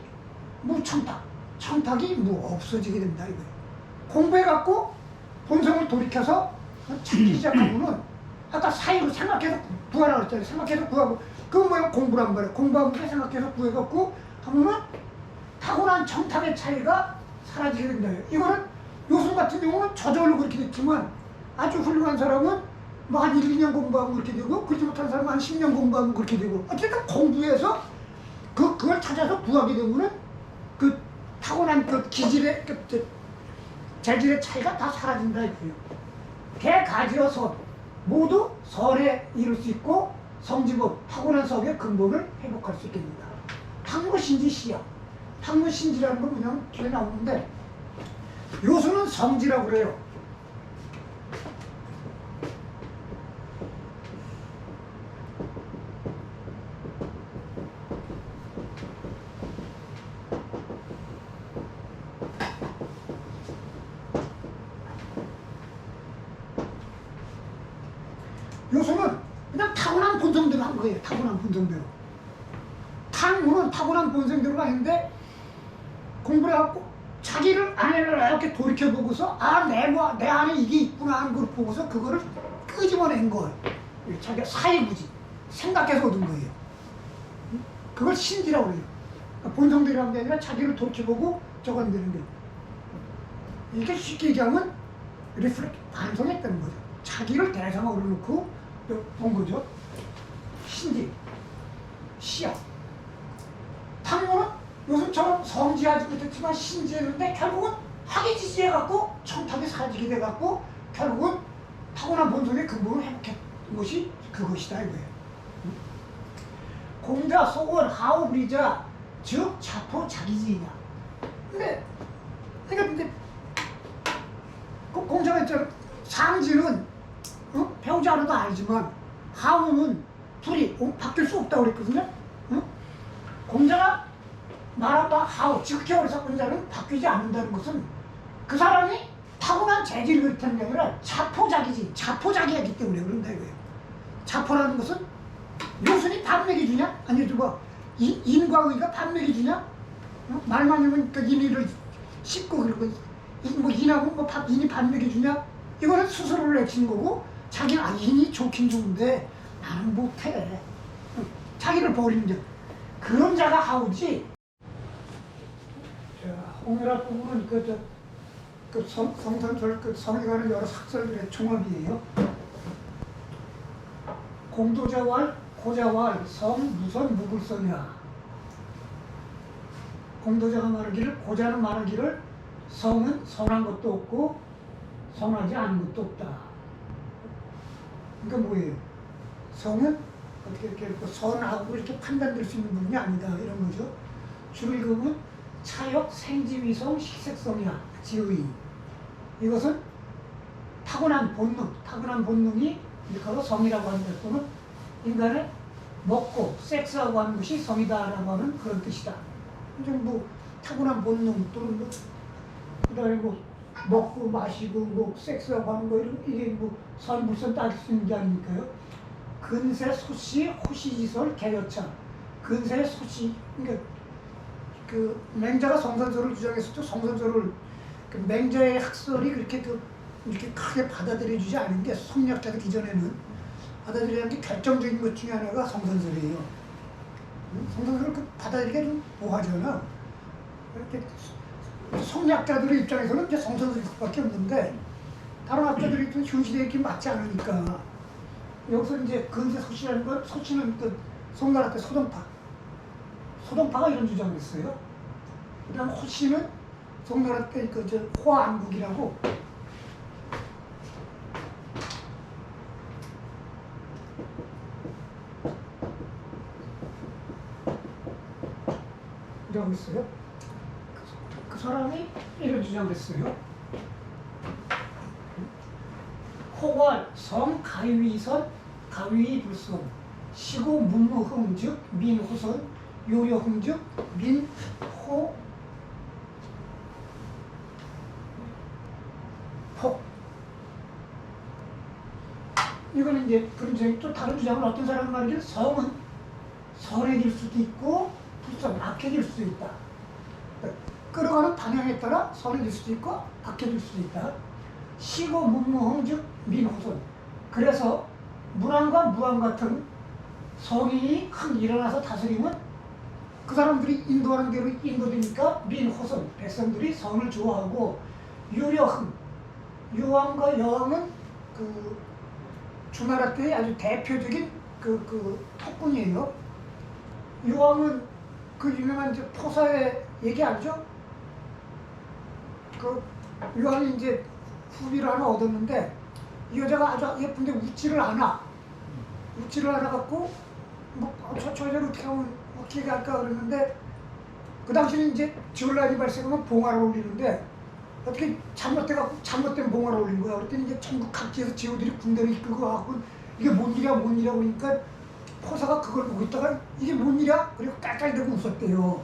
Speaker 1: 청탁이 없어지게 된다 이거예요. 공부해갖고 본성을 돌이켜서 찾기 시작하면은 아까 사이로 생각해서 구하라고 했잖아요. 생각해서 구하고 그건 뭐야? 공부란 말이에요. 공부하면서 생각해서 구해갖고 하면은 타고난 청탁의 차이가 사라지게 된다. 이거는 요술 같은 경우는 저절로 그렇게 됐지만 아주 훌륭한 사람은 뭐 한 1, 2년 공부하면 그렇게 되고 그렇지 못한 사람은 한 10년 공부하면 그렇게 되고 어쨌든 공부해서 그걸 찾아서 구하게 되면은 그 타고난 그 기질의 재질의 차이가 다 사라진다 이거예요. 개가지어서 모두 선에 이룰 수 있고 성지법, 타고난 성의 근본을 회복할 수 있게 됩니다. 탕무신지 시야. 탕무신지라는 건 뭐냐면 뒤에 나오는데 요수는 성지라고 그래요. 요수는 그냥 타고난 본성대로 한 거예요. 타고난 본성대로. 탕무는 타고난 본성대로가 아닌데 공부를 해갖고 자기를 안에를 이렇게 돌이켜보고서 내 안에 이게 있구나 하는 걸 보고서 그거를 끄집어낸 거예요. 자기가 사회부지 생각해서 얻은 거예요. 그걸 신지라고 그래요. 그러니까 본성대로 하는 게 아니라 자기를 돌이켜보고 적어내는 거예요. 이게 쉽게 얘기하면 리플렉트, 반성했다는 거죠. 자기를 대상으로 놓고 본 거죠. 신지, 시야. 탕모는 요즘처럼 성지하지 못했지만 신지했는데 결국은 학이지지해갖고 청탁이 사라지게 돼갖고 결국은 타고난 본성의 근본을 회복했던 것이 그것이다 이거예요. 공자, 소원, 하오브리자, 즉 자포 자기지이냐. 근데 공자가 있잖아. 상지는 배우지 않아도 알지만 하오는 둘이 바뀔 수 없다고 그랬거든요. 공자가 말한 바 하오, 지극히 어리석은 자는 바뀌지 않는다는 것은 그 사람이 타고난 재질을 그렇다는 게 아니라 자포자기이기 때문에 그런다 이거예요. 자포라는 것은 요순이 밥 먹여주냐? 아니, 인과 의가 반맥이 주냐? 어? 말만 하면 그 인의를 씹고 그러고 뭐 인하고 뭐 인이 반맥이 주냐? 이거는 스스로를 내치는 거고 자기는 인이 좋긴 좋은데 나는 못해. 자기를 버리는 자. 그런 자가 하오지. 자, 홍일학 부분은 성선설 성에 관한 여러 학설들의 종합이에요. 공도자왈, 고자왈, 성, 무선, 무불성이라. 공도자가 말하기를, 고자는 말하기를 성은 선한 것도 없고 선하지 않은 것도 없다. 그러니까 뭐예요? 성은 어떻게 이렇게 선하고 이렇게 판단될 수 있는 부분이 아니다 이런 거죠. 줄을 그으면 차역, 생지위성, 식색성이야. 지의. 이것은 타고난 본능이 이렇게 성이라고 하는 것 또는 인간의 먹고 섹스하고 하는 것이 성이다라고 하는 그런 뜻이다. 이제 뭐 타고난 본능 또는 뭐 그다음에 뭐 먹고 마시고 뭐 섹스하고 하는 거 이게 뭐 선불선 따질 수 있는 게 아닙니까요? 근세 소시 호시지설 개여차. 근세 소시 그러니까 그 맹자가 성선설을 주장했었죠. 성선설을 그 맹자의 학설이 그렇게 이렇게 크게 받아들여주지 않은 게 성리학자들 이전에는 받아들여야 하는 게 결정적인 것 중에 하나가 성선설이에요. 성선설을 받아들이기가 좀 뭐하잖아. 이렇게 성리학자들의 입장에서는 이제 성선설일 수밖에 없는데 다른 학자들이 또 현실에 이렇게 맞지 않으니까 여기서 이제 근세 소시라는 건 소시는 그 송나라 때 소동파가 이런 주장을 했어요. 그다음 호시는 송나라 때 호안국이라고 이라고 했어요. 그 사람이 이런 주장을 했어요. 호괄, 성, 가위선, 가위불성, 시고 문무흥 즉 민호선, 요려흥 즉 민호 폭. 이거는 이제 그런 저희 또 다른 주장은 어떤 사람 말이길 성은 선해질 수도 있고 불성, 악해질 수도 있다. 끌어가는 방향에 따라 선해질 수도 있고 악해질 수도 있다. 시고 문무흥 즉 민호선. 그래서 문왕과 무왕 같은 성인이 흥 일어나서 다스리면 그 사람들이 인도하는 대로 인도되니까 민호선, 백성들이 성을 좋아하고 유려흥, 유왕과 여왕은 그 주나라 때의 아주 대표적인 그 토꾼이에요. 유왕은 그 유명한 이제 포사의 얘기 알죠? 그 유왕이 이제 후비를 하나 얻었는데 이 여자가 아주 예쁜데 웃지를 않아. 웃지를 않아갖고 저 여자를 어떻게 하면 어떻게 할까 그랬는데 그 당시는 이제 지원란이 발생하면 봉화를 올리는데 어떻게 잘못된 봉화를 올린 거야. 그랬더니 이제 전국 각지에서 지호들이 군대를 이끌고 와갖고 이게 뭔 일이야 그러니까 포사가 그걸 보고 있다가 이게 뭔 일이야? 그리고 깔깔대고 웃었대요.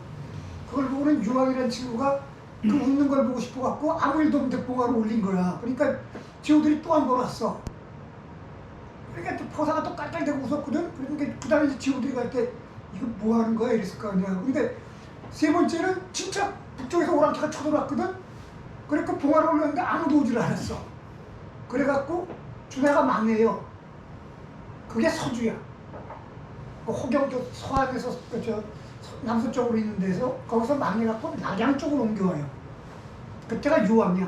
Speaker 1: 그걸 보고는 유왕이라는 친구가 그 웃는 걸 보고 싶어갖고 아무 일도 없는데 봉화를 올린 거야. 그러니까 지호들이 또 한 번 왔어. 그러니까 또 포사가 또 깔깔대고 웃었거든. 그러니까 그 다음에 이제 지호들이 갈 때 이거 뭐 하는 거야? 이랬을 거 아니야. 근데 세 번째는 진짜 북쪽에서 오랑캐가 쳐들어왔거든. 그러니까 봉화를 올렸는데 아무도 오질 않았어. 그래갖고 주나라가 망해요. 그게 서주야. 그 호경 서안에서 남서쪽으로 있는 데서 거기서 망해갖고 낙양 쪽으로 옮겨와요. 그때가 유왕이야.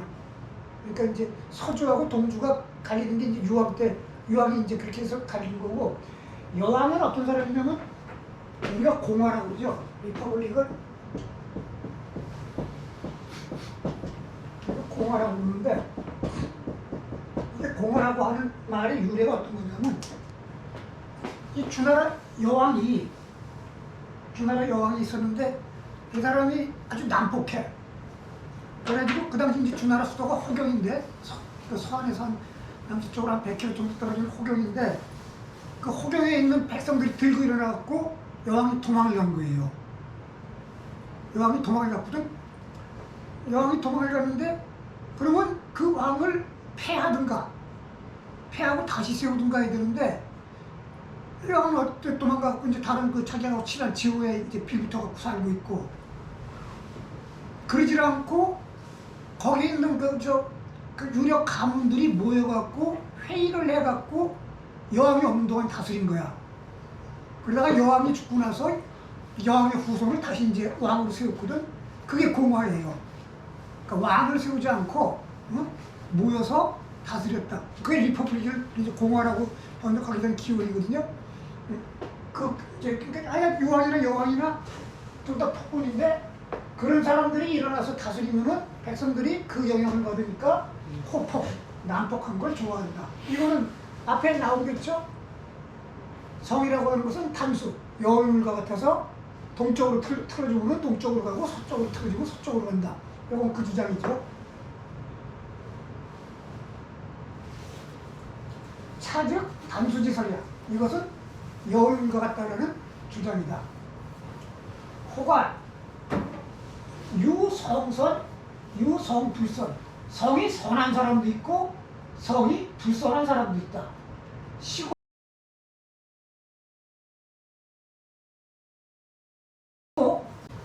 Speaker 1: 그러니까 이제 서주하고 동주가 갈리는 게 이제 유왕 때 유왕이 이제 그렇게 해서 갈리는 거고 여왕은 어떤 사람이냐면 우리가 공화라고 그러죠. 리퍼블릭을 공화라고 부르는데 이게 공화라고 하는 말의 유래가 어떤 거냐면 이 주나라 여왕이 있었는데 이 사람이 아주 난폭해. 그래가지고 그 당시 이제 주나라 수도가 호경인데 그 서안에서 한 남서쪽으로 한 100km 정도 떨어진 호경인데 그 호경에 있는 백성들이 들고 일어나갖고 여왕이 도망을 간 거예요. 여왕이 도망을 갔거든. 여왕이 도망을 갔는데 그러면 그 왕을 패하든가 패하고 다시 세우든가 해야 되는데 여왕은 어때 도망가고 이제 다른 그 자기하고 친한 지구에 이제 빌붙어갖고 살고 있고, 그러질 않고 거기 있는 그 유력 가문들이 모여갖고 회의를 해갖고 여왕이 없는 동안 다스린 거야. 그러다가 여왕이 죽고 나서 여왕의 후손을 다시 이제 왕으로 세웠거든. 그게 공화예요. 그러니까 왕을 세우지 않고 모여서 다스렸다. 그게 리퍼블릭을 이제 공화라고 번역하게 된 기원이거든요. 그러니까 아예 유왕이나 여왕이나 둘 다 폭군인데 그런 사람들이 일어나서 다스리면은 백성들이 그 영향을 받으니까 호폭, 난폭한 걸 좋아한다. 이거는 앞에 나오겠죠? 성이라고 하는 것은 단수, 여울과 같아서 동쪽으로 틀어주면 동쪽으로 가고 서쪽으로 틀어주면 서쪽으로 간다. 이건 그 주장이죠. 차즉 단수지설이야. 이것은 여울과 같다라는 주장이다. 호관, 유성선, 유성불선. 성이 선한 사람도 있고 성이 불선한 사람도 있다. 시고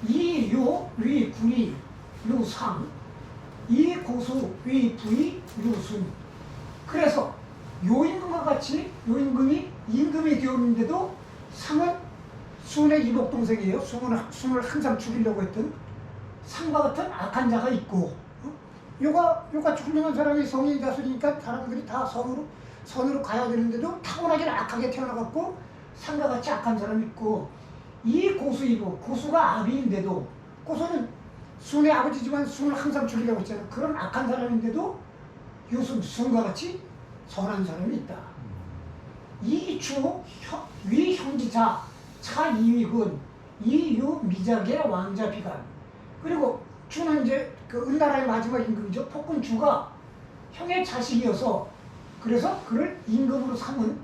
Speaker 1: 이요 위 군이 유상, 이 고수 위 부이 유순. 그래서 요임금과 같이 요임금이 임금이 되었는데도 상은 순의 이복 동생이에요. 순을 항상 죽이려고 했던 상과 같은 악한 자가 있고, 요가 훌륭한 사람이 성이 다스리니까 사람들이 다 선으로 가야 되는데도 타고나기는 악하게 태어나갖고 상과 같이 악한 사람이 있고, 이 고수이고 고수가 아비인데도 고수는 순의 아버지지만 순을 항상 죽이려고 했잖아. 그런 악한 사람인데도 유순, 순과 같이 선한 사람이 있다. 이주 위형지자 차이위군 이유 미작의 왕자 비간. 그리고 주는 이제 그 은나라의 마지막 임금이죠. 폭군 주가 형의 자식이어서 그래서 그를 임금으로 삼은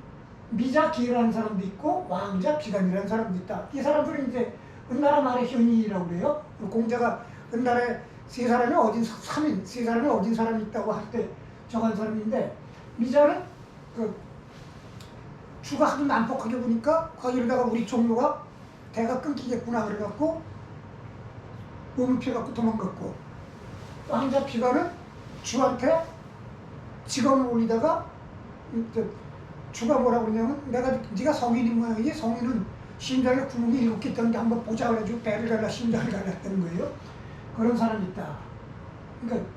Speaker 1: 미자기라는 사람도 있고 왕자 비간이라는 사람도 있다. 이 사람들은 이제 은나라 말의 현인이라고 그래요. 공자가 은나라에 세 사람이 어딘 사람이 있다고 할 때 정한 사람인데, 미자는 그 주가 하도 난폭하게 보니까 거기다가 우리 종로가 대가 끊기겠구나 그래갖고 몸을 피해갖고 도망갔고, 왕자 비간은 주한테 직언을 올리다가 주가 뭐라고 그러냐면 네가 성인인 모양이지, 성인은 심장에 구멍이 7개 있다는데 한번 보자 그래가지고 배를 갈라 심장을 갈랐다는 거예요. 그런 사람이 있다. 그러니까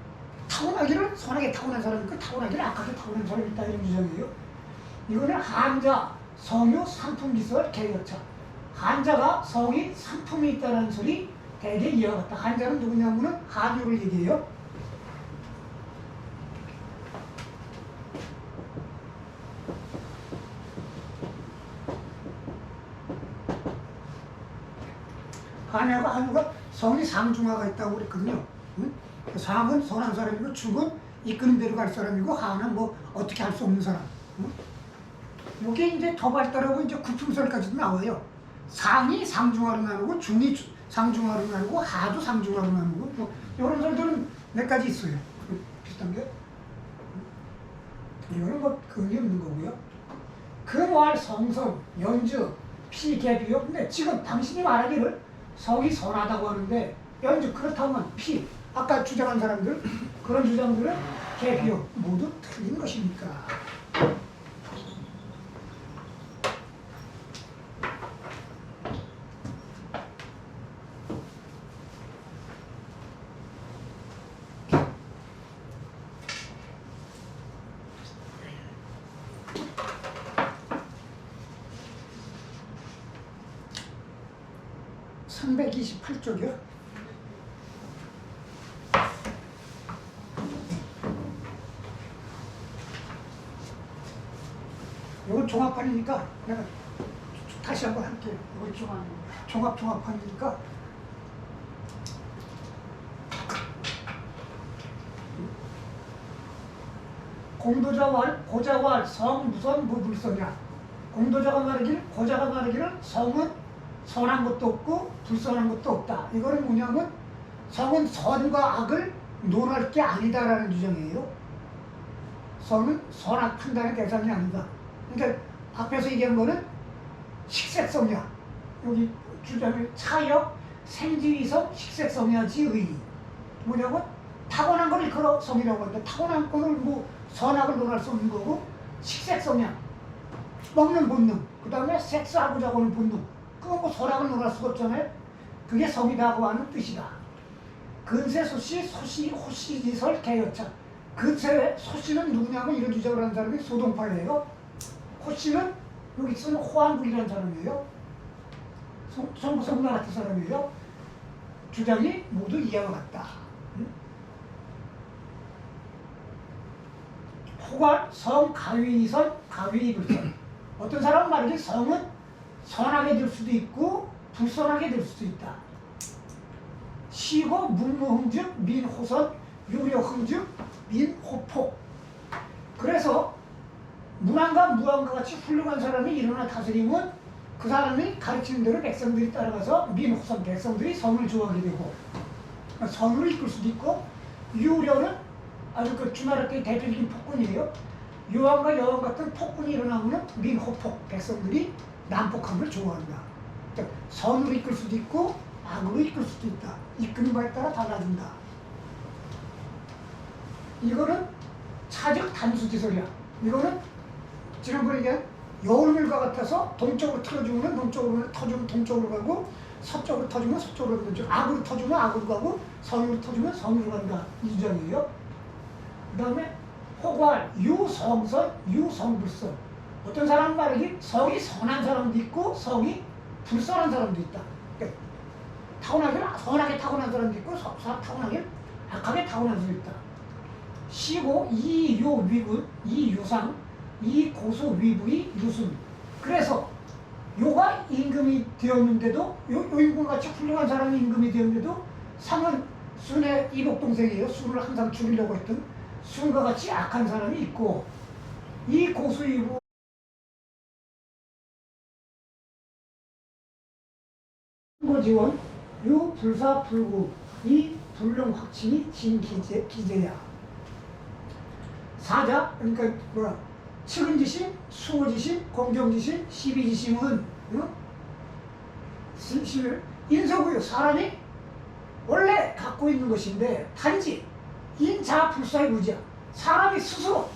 Speaker 1: 타고나기를 선하게 타고난 사람이 있고 타고나기를 악하게 타고난 사람이 있다, 이런 주장이에요. 이거는 한자 성유 상품기설 개혁차. 한자가 성이 상품이 있다는 소리 대개 이와 같다. 한자는 누구냐면은 한유를 얘기해요. 한유가 성이 상중하가 있다고 그랬거든요. 응? 상은 선한 사람이고 죽은 이끄는 대로 갈 사람이고 하는 뭐 어떻게 할 수 없는 사람. 응? 이게 이제 더 발달하고 이제 구품설까지도 나와요. 상이 상중하로 나누고 중이 상중하로 나누고 하도 상중하로 나누고 뭐 이런 설들은 몇 가지 있어요. 비슷한 게. 이거는 뭐 그게 없는 거고요. 금활 성성 연주 피개비요. 근데 지금 당신이 말하기를 성이 선하다고 하는데 연주 그렇다면 피 아까 주장한 사람들 그런 주장들은 개비요 모두 틀린 것입니까? (328쪽이요) 이건 종합판이니까 내가 다시 한번 할게요. 이건 종합판이니까 공도자왈 고자왈 성 무선 무불성이야. 공도자가 말하길 고자가 말하기를 성은 선한 것도 없고 불선한 것도 없다. 이거는 뭐냐면 성은 선과 악을 논할 게 아니다라는 주장이에요. 성은 선악 판단의 대상이 아니다. 그러니까 앞에서 얘기한 거는 식색성야. 여기 주장을 차역, 생지위성, 식색성야지의. 뭐냐면 타고난 걸 일컬어 성이라고 하는데 타고난 거를 뭐 선악을 논할 수 없는 거고 식색성야. 먹는 본능. 그 다음에 섹스하고자 하는 본능. 그건 뭐 선악을 논할 수가 없잖아요. 그게 성이라고 하는 뜻이다. 근세소씨, 소씨, 호씨지설, 개여차. 근세, 소씨는 누구냐면 이런 주장을 하는 사람이 소동파예요. 호씨는 여기 쓰는 호안국이라는 사람이에요. 성나 같은 사람이에요. 주장이 모두 이하와 같다. 호관, 성, 가위선, 가위불선. 어떤 사람은 말이지 성은 선하게 될 수도 있고 불선하게 될 수도 있다. 시고, 문무흥즉, 민호선, 유려흥즉, 민호폭. 그래서 문왕과 무왕과 같이 훌륭한 사람이 일어나 다스리면 그 사람이 가르치는 대로 백성들이 따라가서 민호선, 백성들이 성을 좋아하게 되고 성으로 이끌 수도 있고 유려는 아주 그 주나라의 대표적인 폭군이에요. 요왕과 여왕 같은 폭군이 일어나면 민호폭, 백성들이 난폭함을 좋아한다. 그러니까 선으로 이끌 수도 있고 악으로 이끌 수도 있다. 이끄는 바에 따라 달라진다. 이거는 차적 단수지설이야. 이거는 지난번에 얘기한 여울물과 같아서 동쪽으로 틀어주면 동쪽으로 터주면 동쪽으로 가고 서쪽으로 터주면 서쪽으로 가고 악으로 터주면 악으로 가고 선으로 터주면 선으로 간다. 이 주장이에요. 그 다음에 호괄, 유성선, 유성불선. 어떤 사람은 말이지 성이 선한 사람도 있고 성이 불선한 사람도 있다. 그러니까 타고나길 선하게 타고난 사람도 있고 타고나길 악하게 타고난 사람도 있다. 시고 이요위군, 이유상, 이고소위부의 유순. 그래서 요가 임금이 되었는데도 요 임금같이 훌륭한 사람이 임금이 되었는데도 상은 순의 이복동생이에요. 순을 항상 죽이려고 했던 순과 같이 악한 사람이 있고 이 고소위부 지원, 유 불사 불구, 이 불능 확신이 진기제야. 사자, 그러니까 뭐야, 측은지심, 수호지심, 공정지심, 시비지심은 인서구요. 사람이 원래 갖고 있는 것인데 단지 인자불사의 무지야. 사람이 스스로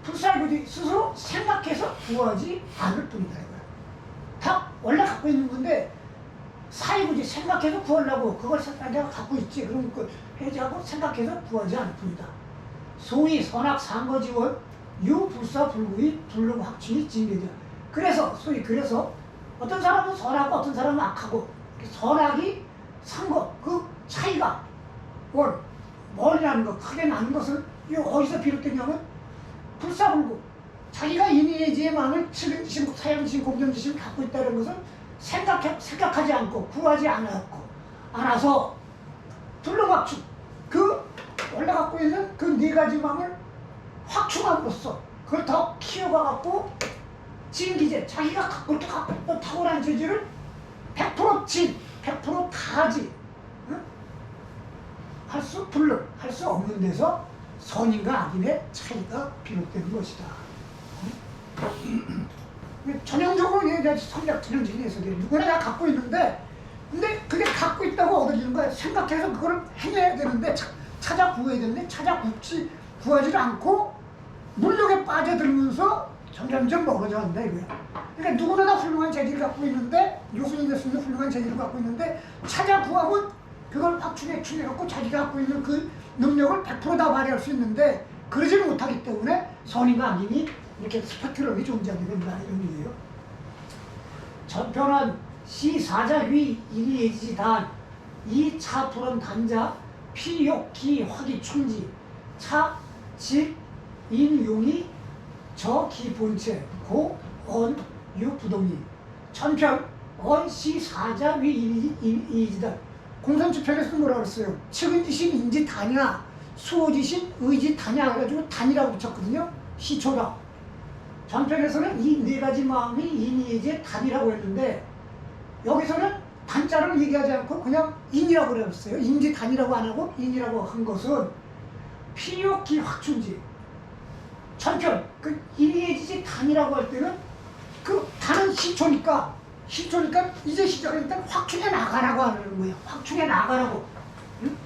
Speaker 1: 불사의 무지 스스로 생각해서 구하지 않을 뿐이다 이거야. 다 원래 갖고 있는 건데 사이구지 생각해서 구하려고 그걸 내가 갖고 있지 그럼 그 해제하고 생각해서 구하지 않을 뿐이다. 소위 선악 상거지원 유불사 불구의 불능 확신이 징계자. 그래서 어떤 사람은 선하고 어떤 사람은 악하고 선악이 상거 그 차이가 멀리라는 거 크게 나는 것은 어디서 비롯되냐면 불사불구 자기가 인의의지의 마음을 측은지심, 사양지심, 공정지심 갖고 있다는 것은 생각하지 않고 구하지 않아서 불능확충 그 원래 갖고 있는 그 네 가지 마음을 확충함으로써 그걸 더 키워가갖고 진기제 자기가 그렇게 갖고 있던 탁월한 재질을 100% 100% 할 수 없는 데서 선인과 악인의 차이가 비롯되는 것이다. 전형적으로 성격 전형적인 해석이 누구나 다 갖고 있는데 근데 그게 갖고 있다고 얻어지는 거야. 생각해서 그걸 해내야 되는데 찾아 구해야 되는데 구하지를 않고 물욕에 빠져들면서 점점점 멀어져 간다 이거야. 그러니까 누구나 다 훌륭한 재질을 갖고 있는데 요순이 될 수 있는 훌륭한 재질을 갖고 있는데 찾아 구하면 그걸 확충해갖고 자기가 갖고 있는 그 능력을 100% 다 발휘할 수 있는데 그러지 못하기 때문에 선인과 악인이 이렇게 스펙트럼이 존재하게 된다 이런 얘기예요. 전편한 시사자 위 일이예지단 이 차불은 단자 피욕기 화기 충지 차직 인용이 저기본체 고언 유부동이 전편 언시사자 위 일이지단 공산주편에서 뭐라 그랬어요? 측은지심 인지 단이나 수호지심 의지 단이나 그래가지고 단이라고 붙였거든요. 시초다. 전편에서는 이 네 가지 마음이 인이의지의 단이라고 했는데 여기서는 단자를 얘기하지 않고 그냥 인이라고 그랬어요. 인지 단이라고 안 하고 인이라고 한 것은 피욕기 확충지 전편 그 인이의지 단이라고 할 때는 그 가는 시초니까 이제 시작을 일단 확충해 나가라고 하는 거예요. 확충해 나가라고. 응?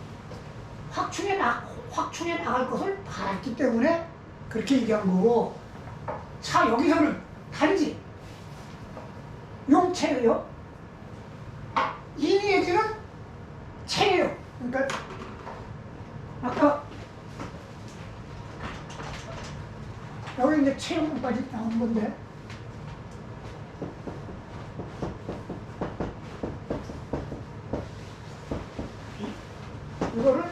Speaker 1: 확충해 나갈 것을 바랐기 때문에 그렇게 얘기한 거고. 자, 여기서는 단지 용체예요. 이니에지는 체예요. 그러니까 아까 여기 이제 체형까지 나온 건데 이거를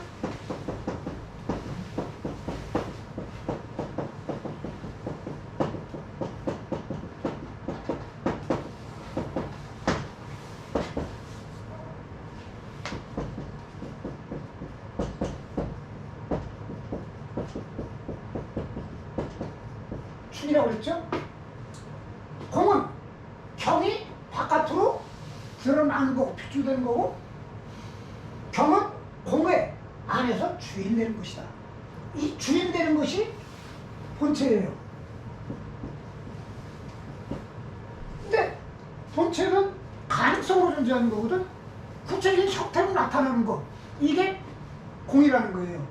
Speaker 1: 충이라고 그랬죠? 공은 경이 바깥으로 드러나는 거고 표출되는 거고 경은 공의 안에서 주인되는 것이다. 이 주인되는 것이 본체예요. 근데 본체는 가능성으로 존재하는 거거든. 구체적인 형태로 나타나는 거. 이게 공이라는 거예요.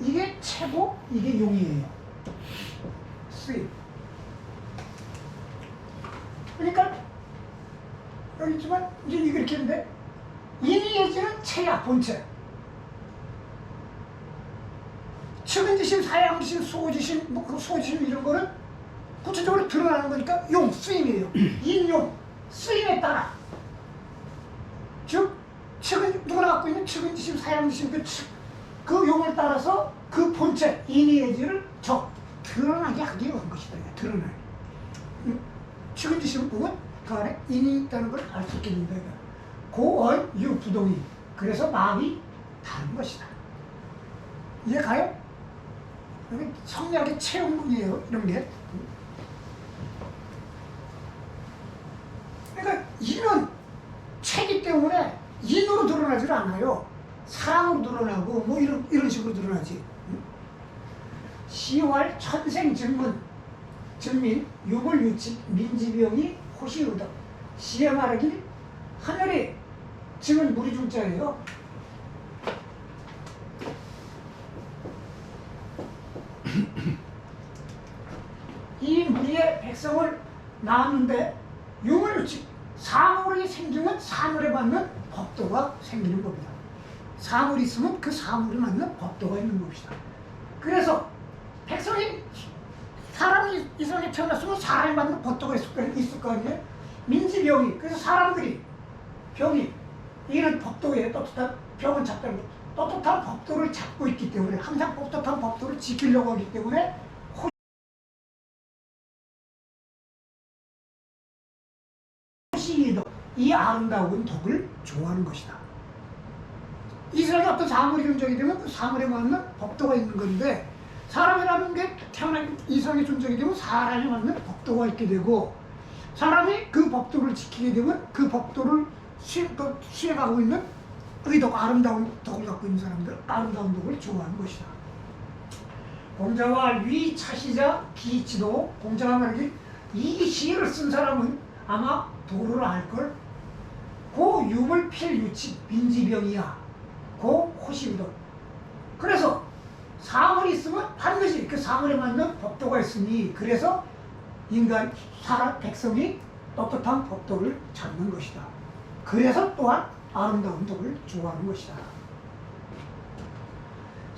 Speaker 1: 이게 체고 이게 용이에요. 쓰임. 그러니까 여기 있지만 이제 이렇게 했는데 이니에지는 체야 본체. 측은지심, 사양지심, 수호지심, 뭐 그 수호지심 이런 거는 구체적으로 드러나는 거니까 용, 쓰임이에요. 인용, 쓰임에 따라. 즉 측은 누가 갖고 있는 측은지심, 사양지심 그 용을 따라서 그 본체 이니에지를 드러나게 하기 위한 것이다. 드러나게. 측은지심 보면 그 안에 인이 있다는 걸 알 수 있겠는데 고언 유부동이 그래서 마음이 다른 것이다. 이해 가요? 여기 성리학의 체험문이에요. 이런 게. 그러니까 인은 체기 때문에 인으로 드러나질 않아요. 사랑으로 드러나고 뭐 이런 식으로 드러나지. 시월 천생 증문 증민 유불유칙 민지병이 호시의덕 시에 말하길 하늘이 증은 무리 중자예요. 이 무리의 백성을 낳았는데 유불유칙 사물이 생기면 사물에 맞는 법도가 생기는 겁니다. 사물이 있으면 그 사물에 맞는 법도가 있는 것이다. 그래서 백성이 사람이 이성에 태어났으면 사람에 맞는 법도가 있을 거 아니에요? 민지병이 그래서 사람들이 병이 이런 법도에 떳떳한 병은 잡다는 거 떳떳한 법도를 잡고 있기 때문에 항상 떳떳한 법도를 지키려고 하기 때문에 호시이덕 이 아름다운 덕을 좋아하는 것이다. 이스라엘에 어떤 사물이 존재하게 되면 그 사물에 맞는 법도가 있는 건데 사람이라는 게 태어난 이성이 존재하게 되면 사람에 맞는 법도가 있게 되고 사람이 그 법도를 지키게 되면 그 법도를 수행하고 있는 의덕, 아름다운 덕을 갖고 있는 사람들, 아름다운 덕을 좋아하는 것이다. 공자와 위차시자 기치도 공자가 말하길 이 시를 쓴 사람은 아마 도를 알걸. 고 유불 필유칙 민지병이야. 고 호시의덕. 그래서 사물이 있으면 반드시 그 사물에 맞는 법도가 있으니 그래서 인간, 사람, 백성이 떳떳한 법도를 찾는 것이다. 그래서 또한 아름다운 덕을 좋아하는 것이다.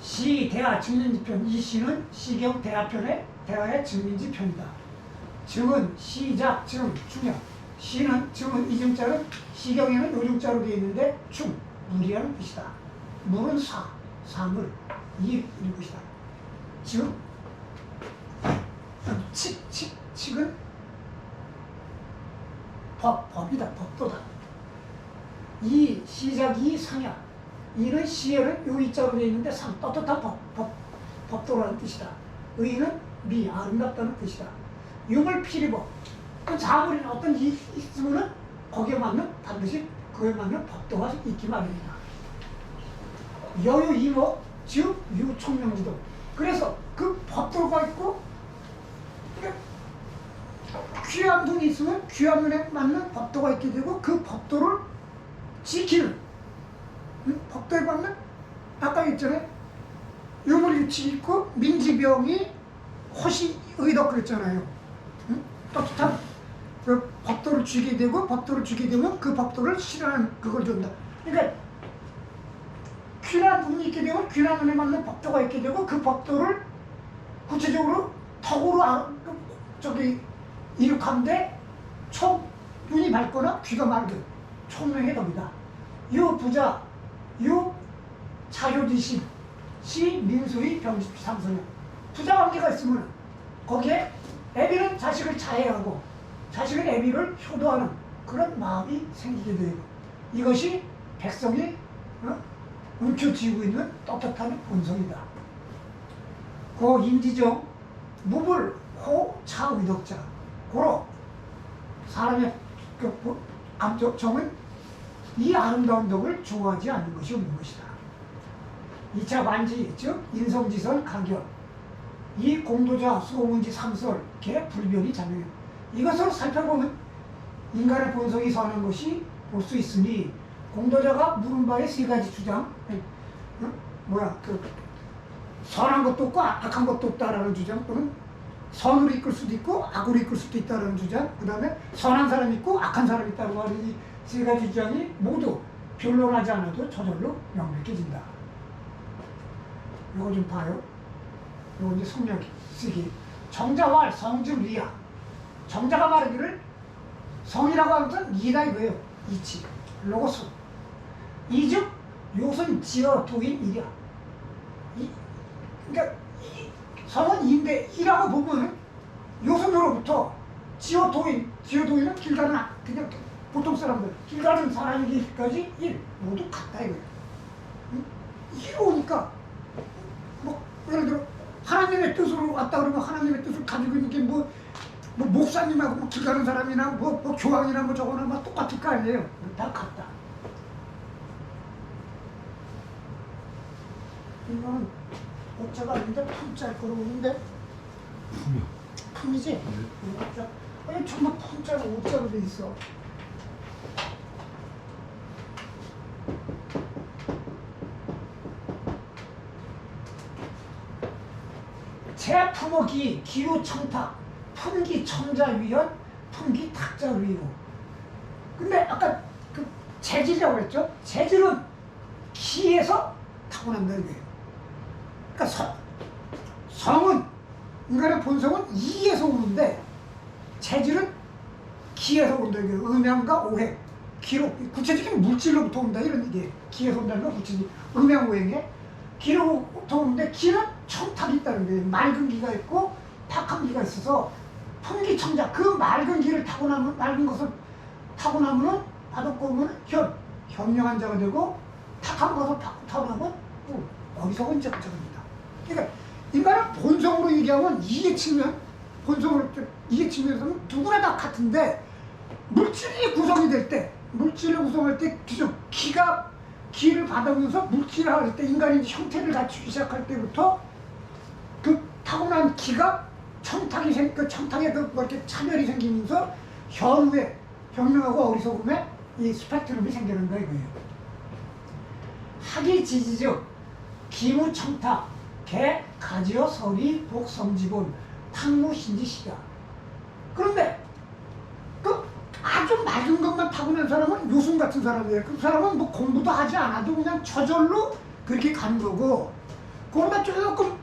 Speaker 1: 시, 대하, 증민지편. 이 시는 시경 대하편의 대하의 증민지편이다. 증은 시작, 증, 중요. 시는 증은 이중자는 시경에는 요중자로 되어 있는데 충, 물이라는 뜻이다. 물은 사물, 이런 것이다. 즉, 칙은 법이다, 법도다. 이 시작이 상야. 이는 시에는 요 이자로 되어 있는데 떳떳한 법도라는 뜻이다. 의는 미, 아름답다는 뜻이다. 유물 필이법. 그 사물이 어떤 일이 있으면은 거기에 맞는 반드시 그에 맞는 법도가 있기 마련이다. 여유 이목, 즉 유총명지도. 그래서 그 법도가 있고 귀한 눈이 있으면 귀한 눈에 맞는 법도가 있게 되고 그 법도를 지키는 법도에 맞는 아까 했잖아요. 유물유치 있고 민지병이 호시 의덕 그랬잖아요. 떳떳한 그 법도를 쥐게 되고 법도를 쥐게 되면 그 법도를 실현하는 그걸 준다. 그러니까 귀한 눈이 있게 되면 귀한 눈에 맞는 법도가 있게 되고 그 법도를 구체적으로 덕으로 이룩한데 눈이 맑거나 귀가 맑은 총명의 덕이다. 유 부자, 유 자효지심, 시 민수의 병집시 삼선형. 부자 관계가 있으면 거기에 애비는 자식을 자해하고 자식은 애비를 효도하는 그런 마음이 생기게 되고 이것이 백성이 움켜쥐고 있는 떳떳한 본성이다. 고 인지정 무불 호 차의덕자 고로 사람의 그 감정은 이 아름다운 덕을 좋아하지 않는 것이 없는 것이다. 2차 관지 즉 인성지선 가격 이 공도자 소문지 삼설 개 불변이 자명 이것을 살펴보면 인간의 본성이 선한 것이 볼 수 있으니 공도자가 물은 바의 세 가지 주장 선한 것도 없고 악한 것도 없다라는 주장 또는 선으로 이끌 수도 있고 악으로 이끌 수도 있다라는 주장 그 다음에 선한 사람이 있고 악한 사람이 있다고 하는 이 세 가지 주장이 모두 변론하지 않아도 저절로 명백해진다. 이거 좀 봐요. 이거 이제 성명 쓰기 정자왈 성즉 리야 정자가 말하기를 성이라고 하는 것은 이다 이거예요. 이치 로고스 이즉 요선 지어 도인 이랴 그러니까 성은 이인데 이라고 보면 요선으로부터 지어 도인은 길 가는 그냥 보통 사람들 길 가는 사람이기까지 일 모두 같다 이거예요. 이로 오니까 뭐 예를 들어 하나님의 뜻으로 왔다 그러면 하나님의 뜻을 가지고 있는 게 뭐 목사님하고 뭐 길 가는 사람이나 뭐 교황이나 뭐 저거나 뭐 똑같을 거 아니에요. 다 같다. 이거는 오자가 아닌데 품자일 거로 보는데
Speaker 2: 품이요.
Speaker 1: 품이지?
Speaker 2: 네.
Speaker 1: 오자. 아니 정말 품자가 오자로 돼 있어. 제품어기 기후 청탁 품기 천자위연 품기 탁자위고 근데 아까 그 재질이라고 그랬죠? 재질은 기에서 타고난다는 거예요. 그러니까 성은 인간의 본성은 이에서 오는데 재질은 기에서 온다는 거예요. 음양과 오행 기로 구체적인 물질로부터 온다 이런 얘기예요. 기에서 온다는 건 구체적인 음양 오행에 기로부터 오는데 기는 청탁이 있다는 거예요. 맑은 기가 있고 탁한 기가 있어서 품기 청자 그 맑은 기를 타고나면 맑은 것을 타고나면은 받았고 오면 현명한 자가 되고 탁한 것을 타고나면 어리석은 자가 됩니다. 그러니까 인간은 본성으로 얘기하면 이해 측면 본성으로 이해 측면에서는 누구나 다 같은데 물질이 구성이 될 때 물질을 구성할 때 기를 받으면서 물질을 할 때 인간이 형태를 갖추기 시작할 때부터 그 타고난 기가 청탁에 뭐 이렇게 차별이 생기면서 현우에 현명하고 어리석음에 이 스펙트럼이 생기는 거예요. 학이지지적 기무청탁 개 가지어 서리 복성지본 탕무신지시다. 그런데 그 아주 맑은 것만 타고난 사람은 요순 같은 사람이에요. 그 사람은 뭐 공부도 하지 않아도 그냥 저절로 그렇게 가는 거고 그러다 조금